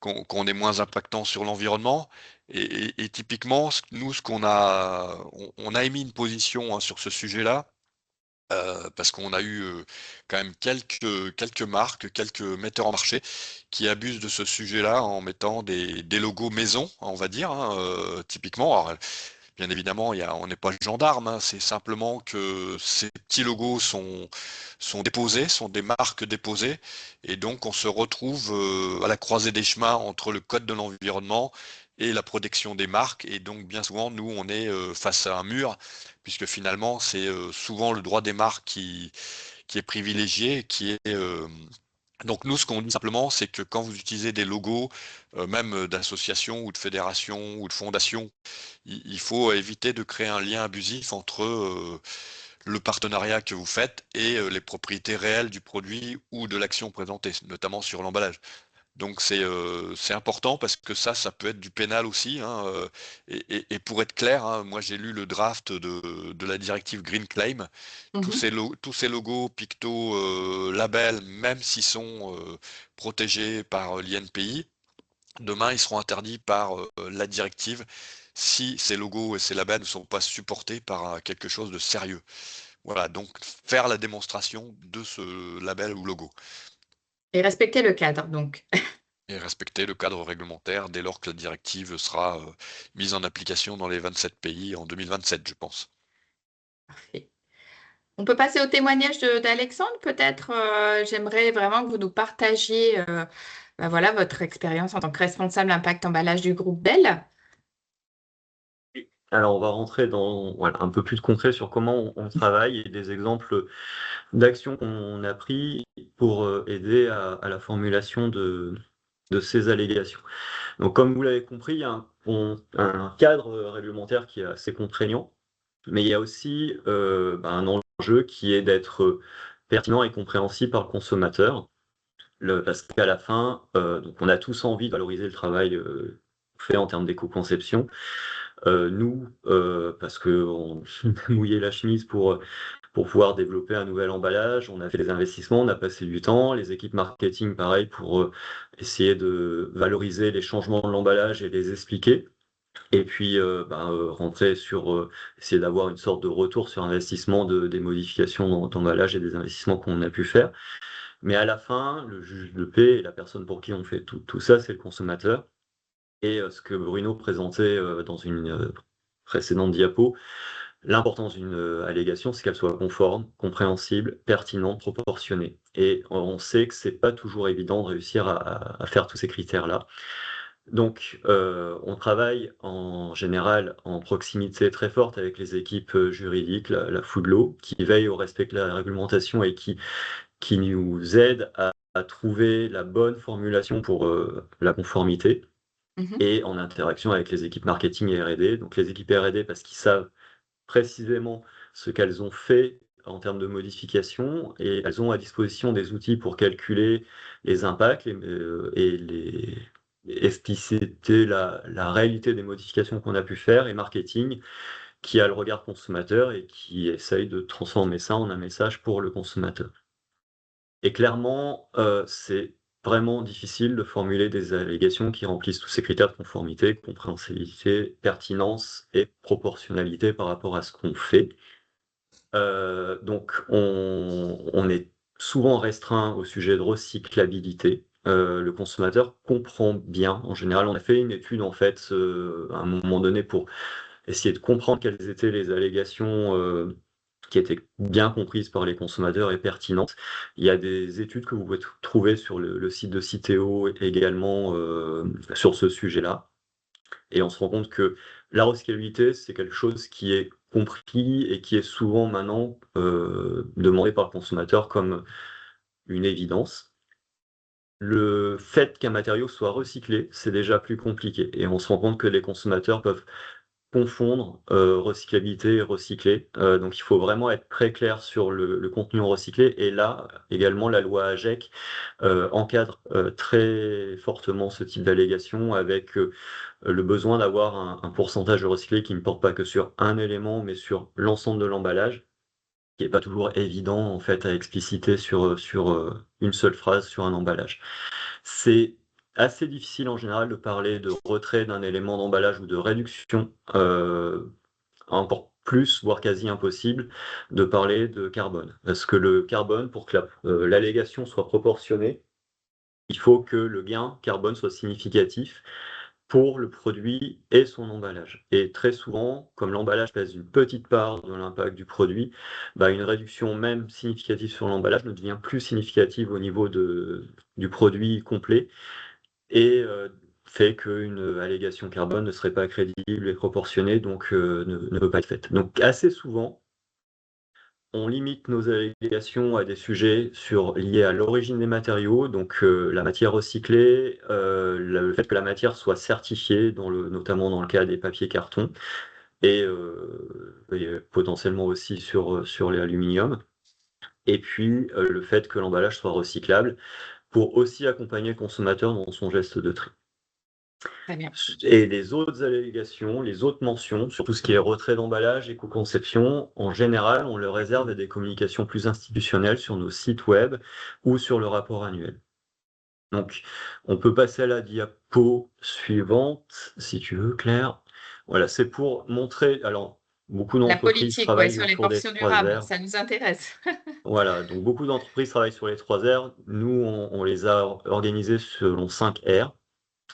qu'on est moins impactant sur l'environnement. Et typiquement, nous, on a émis une position, hein, sur ce sujet-là, parce qu'on a eu quand même quelques marques, quelques metteurs en marché qui abusent de ce sujet-là en mettant des logos maison, on va dire, hein, typiquement. Alors, bien évidemment, on n'est pas gendarme, hein, c'est simplement que ces petits logos sont déposés, sont des marques déposées, et donc on se retrouve à la croisée des chemins entre le code de l'environnement et la protection des marques, et donc bien souvent, nous, on est face à un mur, puisque finalement, c'est souvent le droit des marques qui est privilégié, donc nous, ce qu'on dit simplement, c'est que quand vous utilisez des logos, même d'associations ou de fédérations ou de fondations, il faut éviter de créer un lien abusif entre le partenariat que vous faites et les propriétés réelles du produit ou de l'action présentée, notamment sur l'emballage. Donc c'est important, parce que ça peut être du pénal aussi, hein, et pour être clair, hein, moi j'ai lu le draft de la directive Green Claim. Tous ces logos, pictos, labels, même s'ils sont protégés par l'INPI, demain ils seront interdits par la directive si ces logos et ces labels ne sont pas supportés par quelque chose de sérieux. Voilà, donc faire la démonstration de ce label ou logo Et respecter le cadre, donc. et respecter le cadre réglementaire dès lors que la directive sera, mise en application dans les 27 pays en 2027, je pense. Parfait. On peut passer au témoignage d'Alexandre, peut-être. J'aimerais vraiment que vous nous partagiez voilà, votre expérience en tant que responsable impact emballage du groupe Bell. Alors, on va rentrer dans un peu plus de concret sur comment on travaille et des exemples d'actions qu'on a pris pour aider à la formulation de ces allégations. Donc, comme vous l'avez compris, il y a un cadre réglementaire qui est assez contraignant, mais il y a aussi un enjeu qui est d'être pertinent et compréhensible par le consommateur. Parce qu'à la fin, donc on a tous envie de valoriser le travail fait en termes d'éco-conception. Nous, parce qu'on a mouillé la chemise pour pouvoir développer un nouvel emballage, on a fait des investissements, on a passé du temps, les équipes marketing, pareil, pour essayer de valoriser les changements de l'emballage et les expliquer. Et puis rentrer sur essayer d'avoir une sorte de retour sur investissement des modifications d'emballage et des investissements qu'on a pu faire. Mais à la fin, le juge de paix et la personne pour qui on fait tout ça, c'est le consommateur. Et ce que Bruno présentait dans une précédente diapo, l'importance d'une allégation, c'est qu'elle soit conforme, compréhensible, pertinente, proportionnée. Et on sait que c'est pas toujours évident de réussir à faire tous ces critères-là. Donc, on travaille en général en proximité très forte avec les équipes juridiques, la Food Law, qui veillent au respect de la réglementation et qui nous aident à trouver la bonne formulation pour la conformité. Et en interaction avec les équipes marketing et R&D. Donc les équipes R&D parce qu'ils savent précisément ce qu'elles ont fait en termes de modification et elles ont à disposition des outils pour calculer les impacts et expliciter la réalité des modifications qu'on a pu faire, et marketing qui a le regard consommateur et qui essaye de transformer ça en un message pour le consommateur. Et clairement, c'est vraiment difficile de formuler des allégations qui remplissent tous ces critères de conformité, compréhensibilité, pertinence et proportionnalité par rapport à ce qu'on fait. Donc on est souvent restreint au sujet de recyclabilité. Le consommateur comprend bien. En général, on a fait une étude en fait à un moment donné pour essayer de comprendre quelles étaient les allégations qui étaient bien comprises par les consommateurs et pertinentes. Il y a des études que vous pouvez trouver sur le site de Citeo également sur ce sujet-là. Et on se rend compte que la recyclabilité, c'est quelque chose qui est compris et qui est souvent maintenant demandé par le consommateur comme une évidence. Le fait qu'un matériau soit recyclé, c'est déjà plus compliqué. Et on se rend compte que les consommateurs peuvent confondre recyclabilité et recyclé. Donc il faut vraiment être très clair sur le contenu en recyclé. Et là, également, la loi AGEC encadre très fortement ce type d'allégation avec le besoin d'avoir un pourcentage de recyclé qui ne porte pas que sur un élément, mais sur l'ensemble de l'emballage, qui n'est pas toujours évident en fait à expliciter sur une seule phrase sur un emballage. C'est assez difficile en général de parler de retrait d'un élément d'emballage ou de réduction, encore plus, voire quasi impossible, de parler de carbone. Parce que le carbone, pour que l'allégation soit proportionnée, il faut que le gain carbone soit significatif pour le produit et son emballage. Et très souvent, comme l'emballage pèse une petite part de l'impact du produit, une réduction même significative sur l'emballage ne devient plus significative au niveau du produit complet et fait qu'une allégation carbone ne serait pas crédible et proportionnée, donc ne peut pas être faite. Donc assez souvent, on limite nos allégations à des sujets liés à l'origine des matériaux, donc la matière recyclée, le fait que la matière soit certifiée, notamment dans le cas des papiers cartons, et potentiellement aussi sur les aluminiums. Et puis le fait que l'emballage soit recyclable, pour aussi accompagner le consommateur dans son geste de tri. Très bien. Et les autres allégations, les autres mentions, sur tout ce qui est retrait d'emballage, éco-conception, en général, on le réserve à des communications plus institutionnelles sur nos sites web ou sur le rapport annuel. Donc, on peut passer à la diapo suivante, si tu veux, Claire. Voilà, c'est pour montrer. Alors, beaucoup La d'entreprises politique, ouais, travaillent sur les autour des portions 3 durables, R. ça nous intéresse. Voilà, donc beaucoup d'entreprises travaillent sur les 3 R. Nous, on les a organisées selon 5 R,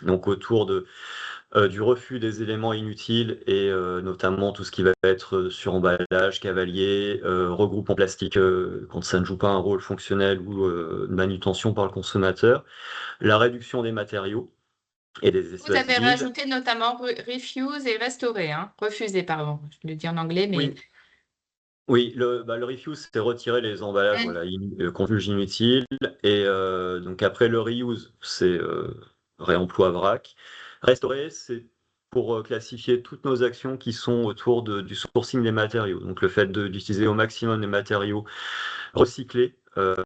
donc autour du refus des éléments inutiles et notamment tout ce qui va être suremballage, cavalier, regroupement plastique quand ça ne joue pas un rôle fonctionnel ou de manutention par le consommateur, la réduction des matériaux et des Vous espaces avez vides. rajouté notamment refuse et restaurer, hein. Refuser, pardon. Je le dis en anglais, mais Oui, oui, le refuse, c'est retirer les emballages Mm. voilà, qu'on juge inutiles. Et donc après, le reuse, c'est réemploi vrac. Restaurer, c'est pour classifier toutes nos actions qui sont autour du sourcing des matériaux. Donc le fait d'utiliser au maximum des matériaux recyclés,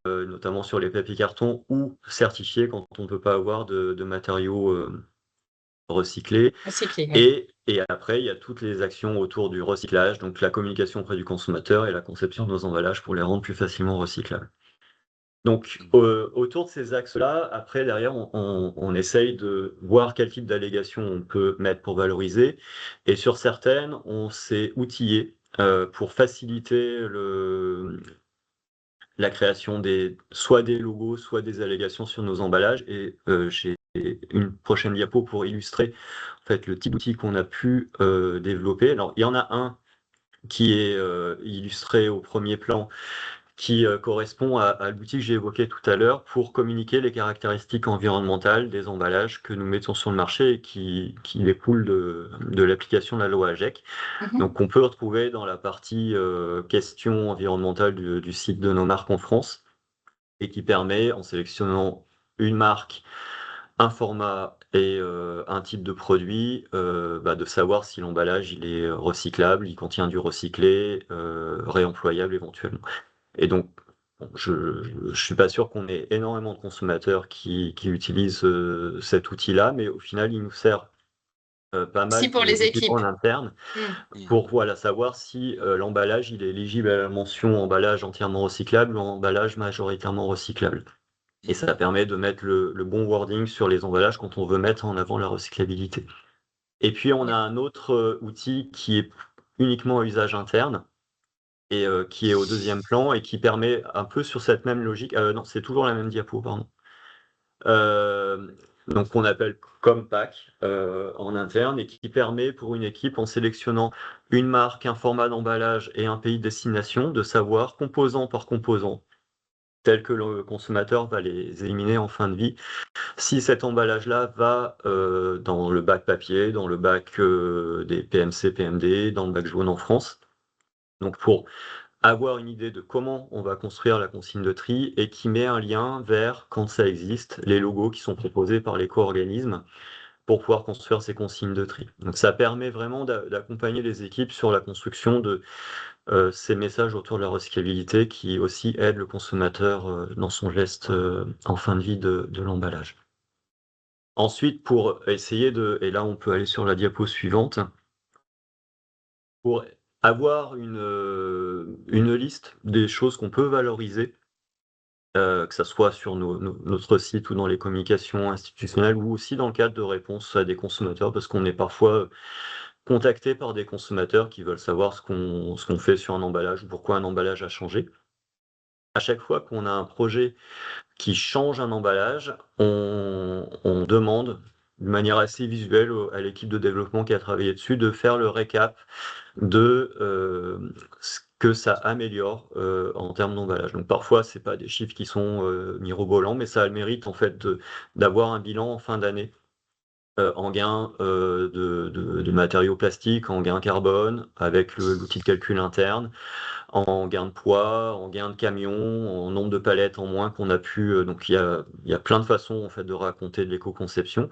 notamment sur les papiers cartons, ou certifiés quand on ne peut pas avoir de matériaux recyclés. recycler, oui. Et après, il y a toutes les actions autour du recyclage, donc la communication auprès du consommateur et la conception de nos emballages pour les rendre plus facilement recyclables. Donc, autour de ces axes-là, après, derrière, on essaye de voir quel type d'allégations on peut mettre pour valoriser. Et sur certaines, on s'est outillé pour faciliter la création soit des logos, soit des allégations sur nos emballages. Et j'ai une prochaine diapo pour illustrer en fait, le type d'outil qu'on a pu développer. Alors, il y en a un qui est illustré au premier plan, qui correspond à l'outil que j'ai évoqué tout à l'heure pour communiquer les caractéristiques environnementales des emballages que nous mettons sur le marché et qui découlent de l'application de la loi AGEC. Mhm. Donc, on peut retrouver dans la partie questions environnementales du site de nos marques en France et qui permet, en sélectionnant une marque, un format et un type de produit, de savoir si l'emballage il est recyclable, il contient du recyclé, réemployable éventuellement. Et donc, bon, je suis pas sûr qu'on ait énormément de consommateurs qui utilisent cet outil-là, mais au final, il nous sert pas Si mal pour pour les les équipes équipes. en interne Mm. pour voilà, savoir si l'emballage il est éligible à la mention emballage entièrement recyclable ou emballage majoritairement recyclable. Et ça permet de mettre le bon wording sur les emballages quand on veut mettre en avant la recyclabilité. Et puis on a un autre outil qui est uniquement à usage interne et qui est au deuxième plan et qui permet un peu sur cette même logique. Non, c'est toujours la même diapo, pardon. Donc qu'on appelle Compact en interne et qui permet pour une équipe, en sélectionnant une marque, un format d'emballage et un pays de destination, de savoir composant par composant, tel que le consommateur va les éliminer en fin de vie, si cet emballage-là va dans le bac papier, dans le bac des PMC, PMD, dans le bac jaune en France. Donc pour avoir une idée de comment on va construire la consigne de tri et qui met un lien vers, quand ça existe, les logos qui sont proposés par l'éco-organisme pour pouvoir construire ces consignes de tri. Donc ça permet vraiment d'accompagner les équipes sur la construction de ces messages autour de la recyclabilité qui aussi aident le consommateur dans son geste en fin de vie de l'emballage. Ensuite, pour essayer et là on peut aller sur la diapo suivante, pour avoir une liste des choses qu'on peut valoriser, que ça soit sur notre site ou dans les communications institutionnelles ou aussi dans le cadre de réponses à des consommateurs, parce qu'on est parfois contacté par des consommateurs qui veulent savoir ce qu'on fait sur un emballage ou pourquoi un emballage a changé. À chaque fois qu'on a un projet qui change un emballage, on demande de manière assez visuelle à l'équipe de développement qui a travaillé dessus de faire le récap de ce que ça améliore en termes d'emballage. Donc parfois, c'est pas des chiffres qui sont mirobolants, mais ça a le mérite en fait d'avoir un bilan en fin d'année en gain de matériaux plastiques, en gain carbone, avec l'outil de calcul interne, en gain de poids, en gain de camion, en nombre de palettes en moins qu'on a pu. Donc il y a plein de façons en fait de raconter de l'éco-conception.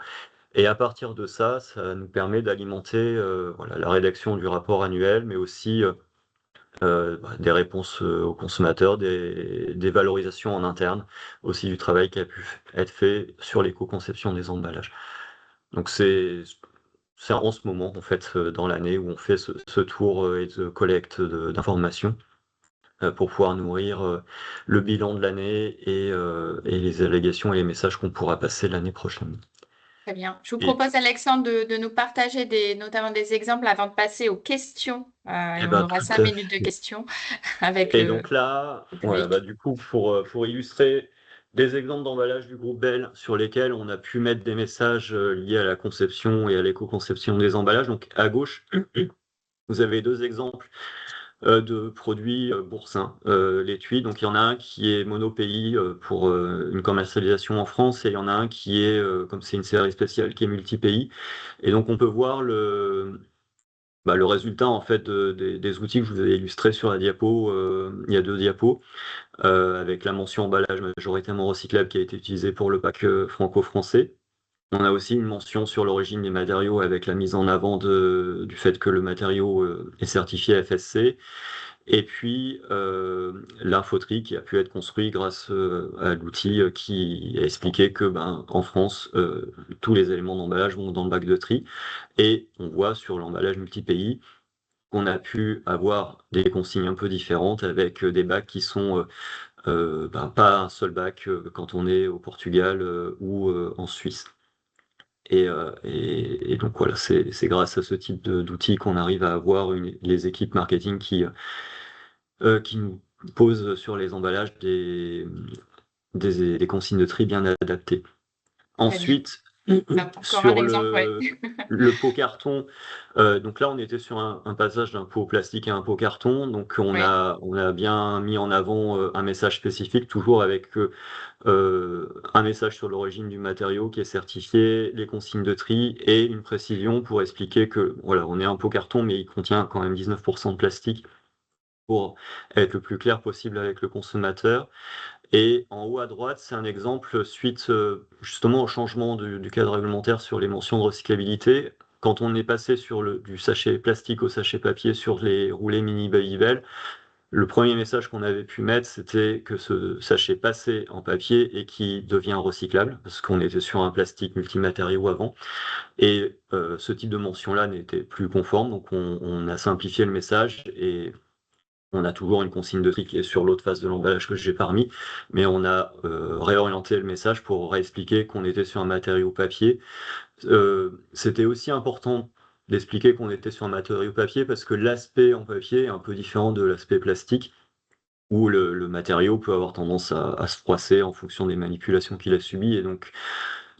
Et à partir de ça, ça nous permet d'alimenter voilà, la rédaction du rapport annuel, mais aussi des réponses aux consommateurs, des valorisations en interne, aussi du travail qui a pu être fait sur l'éco-conception des emballages. Donc c'est en ce moment, en fait, dans l'année où on fait ce tour et de collecte d'informations pour pouvoir nourrir le bilan de l'année et les allégations et les messages qu'on pourra passer l'année prochaine. Très bien. Je vous Et, propose, Alexandre, de nous partager notamment des exemples avant de passer aux questions. Et on aura tout 5 à minutes de fait. questions avec Et le donc là, voilà, public. du coup, pour illustrer des exemples d'emballage du groupe Bell sur lesquels on a pu mettre des messages liés à la conception et à l'éco-conception des emballages. Donc à gauche, vous avez deux exemples de produits Boursin, l'étui. Donc il y en a un qui est monopays pour une commercialisation en France et il y en a un qui est, comme c'est une série spéciale, qui est multi-pays. Et donc on peut voir le résultat en fait des outils que je vous ai illustrés sur la diapo. Il y a deux diapos avec la mention emballage majoritairement recyclable qui a été utilisée pour le pack franco-français. On a aussi une mention sur l'origine des matériaux avec la mise en avant du fait que le matériau est certifié FSC. Et puis l'infoterie qui a pu être construit grâce à l'outil qui a expliqué que en France, tous les éléments d'emballage vont dans le bac de tri. Et on voit sur l'emballage multi-pays qu'on a pu avoir des consignes un peu différentes avec des bacs qui sont pas un seul bac quand on est au Portugal ou en Suisse. Et donc voilà, c'est grâce à ce type d'outils qu'on arrive à avoir les équipes marketing qui nous posent sur les emballages des consignes de tri bien adaptées. Très bien. Ensuite, Encore un sur exemple, ouais. le pot carton, donc là on était sur un passage d'un pot plastique à un pot carton, donc on Oui. a bien mis en avant un message spécifique, toujours avec un message sur l'origine du matériau qui est certifié, les consignes de tri et une précision pour expliquer que voilà, on est un pot carton mais il contient quand même 19% de plastique pour être le plus clair possible avec le consommateur. Et en haut à droite, c'est un exemple suite justement au changement du cadre réglementaire sur les mentions de recyclabilité. Quand on est passé du sachet plastique au sachet papier sur les roulés mini Babybel, le premier message qu'on avait pu mettre, c'était que ce sachet passait en papier et qui devient recyclable, parce qu'on était sur un plastique multimatériau avant. Et ce type de mention-là n'était plus conforme, donc on a simplifié le message et on a toujours une consigne de tri qui est sur l'autre face de l'emballage que j'ai parmi, mais on a réorienté le message pour réexpliquer qu'on était sur un matériau papier. C'était aussi important d'expliquer qu'on était sur un matériau papier parce que l'aspect en papier est un peu différent de l'aspect plastique, où le matériau peut avoir tendance à se froisser en fonction des manipulations qu'il a subies, et donc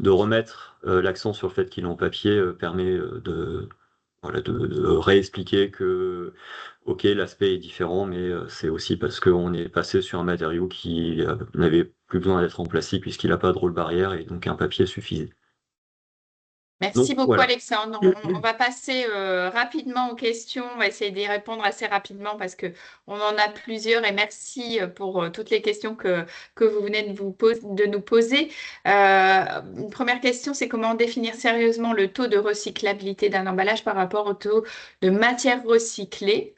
de remettre l'accent sur le fait qu'il est en papier permet de réexpliquer que, ok, l'aspect est différent, mais c'est aussi parce qu'on est passé sur un matériau qui n'avait plus besoin d'être en plastique puisqu'il n'a pas de rôle barrière et donc un papier suffisait. Merci Donc beaucoup, voilà. Alexandre. On va passer rapidement aux questions. On va essayer d'y répondre assez rapidement parce que on en a plusieurs. Et merci pour toutes les questions que vous venez de nous poser. Une première question, c'est comment définir sérieusement le taux de recyclabilité d'un emballage par rapport au taux de matière recyclée?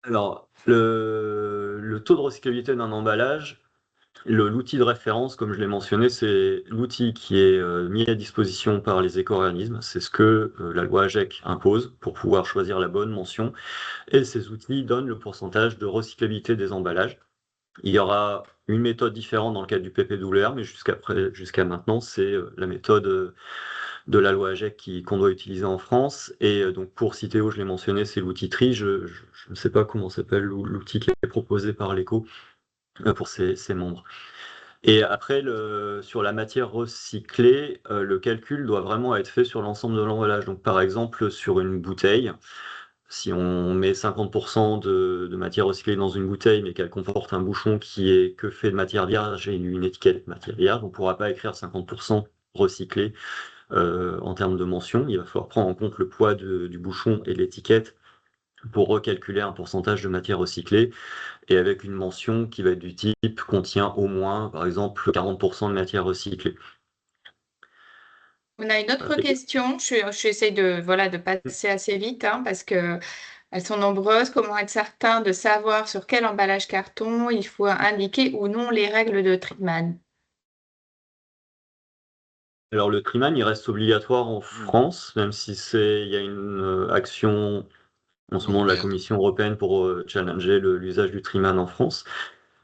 Alors, le taux de recyclabilité d'un emballage, l'outil de référence, comme je l'ai mentionné, c'est l'outil qui est mis à disposition par les éco-organismes. C'est ce que la loi AGEC impose pour pouvoir choisir la bonne mention. Et ces outils donnent le pourcentage de recyclabilité des emballages. Il y aura une méthode différente dans le cadre du PPWR, mais jusqu'à maintenant, c'est la méthode de la loi AGEC qu'on doit utiliser en France. Et donc pour Citeo, je l'ai mentionné, c'est l'outil TRI. Je ne sais pas comment s'appelle l'outil qui est proposé par l'ECO pour ses membres. Et après, sur la matière recyclée, le calcul doit vraiment être fait sur l'ensemble de l'emballage. Donc par exemple, sur une bouteille, si on met 50% de matière recyclée dans une bouteille, mais qu'elle comporte un bouchon qui est que fait de matière vierge et une étiquette matière vierge, on ne pourra pas écrire 50% recyclé en termes de mention. Il va falloir prendre en compte le poids du bouchon et l'étiquette pour recalculer un pourcentage de matière recyclée, et avec une mention qui va être du type contient au moins, par exemple, 40% de matière recyclée. On a une autre question. J'essaie de passer assez vite parce que elles sont nombreuses. Comment être certain de savoir sur quel emballage carton il faut indiquer ou non les règles de Triman? Alors le Triman, il reste obligatoire en France, même si il y a une action en ce moment de la Commission européenne pour challenger l'usage du Triman en France.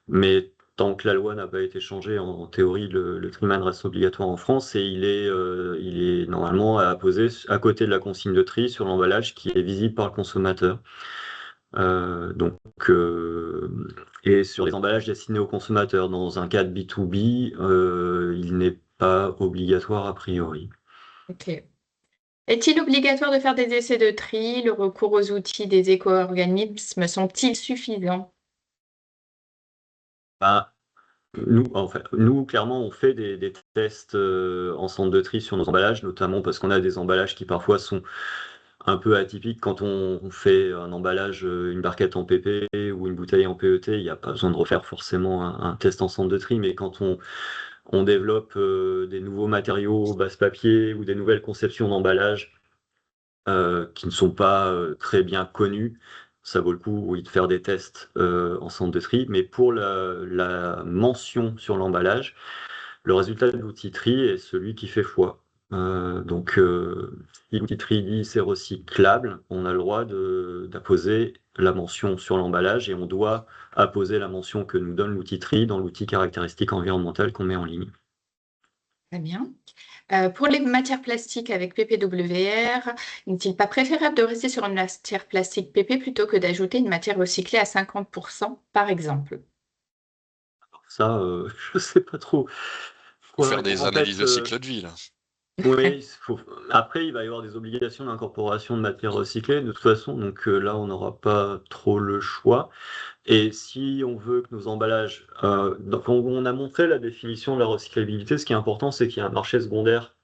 Mais tant que la loi n'a pas été changée, en théorie, le triman reste obligatoire en France et il est normalement à poser à côté de la consigne de tri sur l'emballage qui est visible par le consommateur. Donc, et sur les emballages destinés aux consommateurs, dans un cadre B2B, il n'est pas obligatoire a priori. Ok. Est-il obligatoire de faire des essais de tri? Le recours aux outils des éco-organismes sont-ils suffisants? Ben, nous, clairement, on fait des tests en centre de tri sur nos emballages, notamment parce qu'on a des emballages qui parfois sont un peu atypiques. Quand on fait un emballage, une barquette en PP ou une bouteille en PET, il n'y a pas besoin de refaire forcément un test en centre de tri, mais quand on développe des nouveaux matériaux base papier ou des nouvelles conceptions d'emballage qui ne sont pas très bien connus, ça vaut le coup, oui, de faire des tests en centre de tri. Mais pour la mention sur l'emballage, le résultat de l'outil tri est celui qui fait foi. Donc, si l'outil tri dit c'est recyclable, on a le droit d'apposer la mention sur l'emballage et on doit apposer la mention que nous donne l'outil tri dans l'outil caractéristique environnementale qu'on met en ligne. Très bien. Pour les matières plastiques avec PPWR, n'est-il pas préférable de rester sur une matière plastique PP plutôt que d'ajouter une matière recyclée à 50%, par exemple? Ça, je sais pas trop. Faut faire des analyses de cycle de vie, là. Oui, après, il va y avoir des obligations d'incorporation de matières recyclées, de toute façon, donc là, on n'aura pas trop le choix. Et si on veut que nos emballages... donc on a montré la définition de la recyclabilité, ce qui est important, c'est qu'il y a un marché secondaire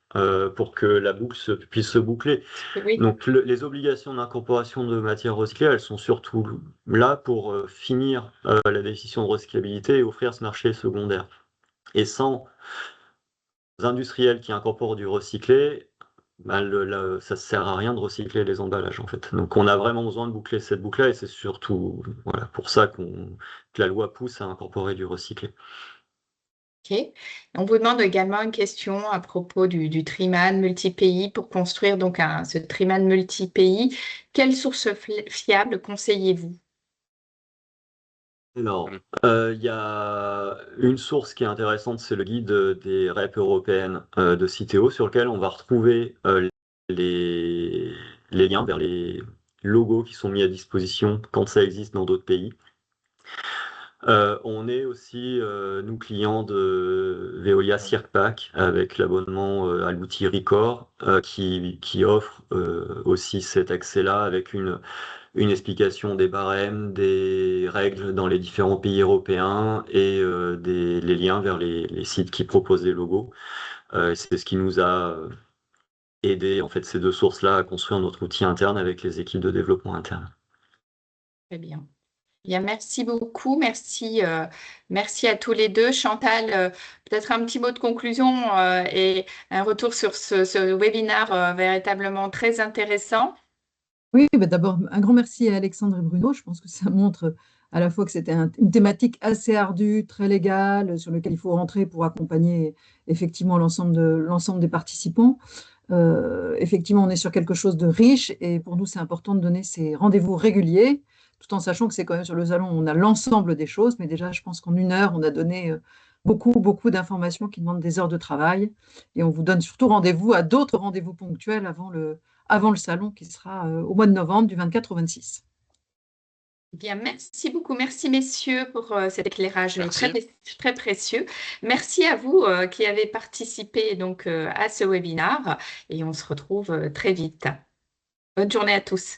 pour que la boucle puisse se boucler. Oui. Donc les obligations d'incorporation de matières recyclées, elles sont surtout là pour finir la décision de recyclabilité et offrir ce marché secondaire. Et sans industriels qui incorporent du recyclé, ça ne sert à rien de recycler les emballages en fait. Donc on a vraiment besoin de boucler cette boucle-là et c'est surtout pour ça que la loi pousse à incorporer du recyclé. Ok. On vous demande également une question à propos du triman multi-pays. Pour construire donc ce triman multi-pays, quelle source fiable conseillez-vous? Alors, il y a une source qui est intéressante, c'est le guide des REP européennes de Citeo, sur lequel on va retrouver les liens vers les logos qui sont mis à disposition quand ça existe dans d'autres pays. On est aussi, nous, clients de Veolia CircPack avec l'abonnement à l'outil Record qui offre aussi cet accès-là avec une explication des barèmes, des règles dans les différents pays européens et les liens vers les sites qui proposent des logos. C'est ce qui nous a aidé, en fait, ces deux sources-là, à construire notre outil interne avec les équipes de développement interne. Très bien. Bien, merci beaucoup. Merci à tous les deux. Chantal, peut-être un petit mot de conclusion et un retour sur ce webinaire véritablement très intéressant. Oui, d'abord, un grand merci à Alexandre et Bruno. Je pense que ça montre à la fois que c'était une thématique assez ardue, très légale, sur laquelle il faut rentrer pour accompagner effectivement l'ensemble des participants. Effectivement, on est sur quelque chose de riche et pour nous, c'est important de donner ces rendez-vous réguliers, tout en sachant que c'est quand même sur le salon, on a l'ensemble des choses, mais déjà, je pense qu'en 1 heure, on a donné beaucoup d'informations qui demandent des heures de travail et on vous donne surtout rendez-vous à d'autres rendez-vous ponctuels avant le salon qui sera au mois de novembre du 24 au 26. Bien, merci beaucoup. Merci, messieurs, pour cet éclairage Merci. très précieux. Merci à vous qui avez participé donc, à ce webinaire et on se retrouve très vite. Bonne journée à tous.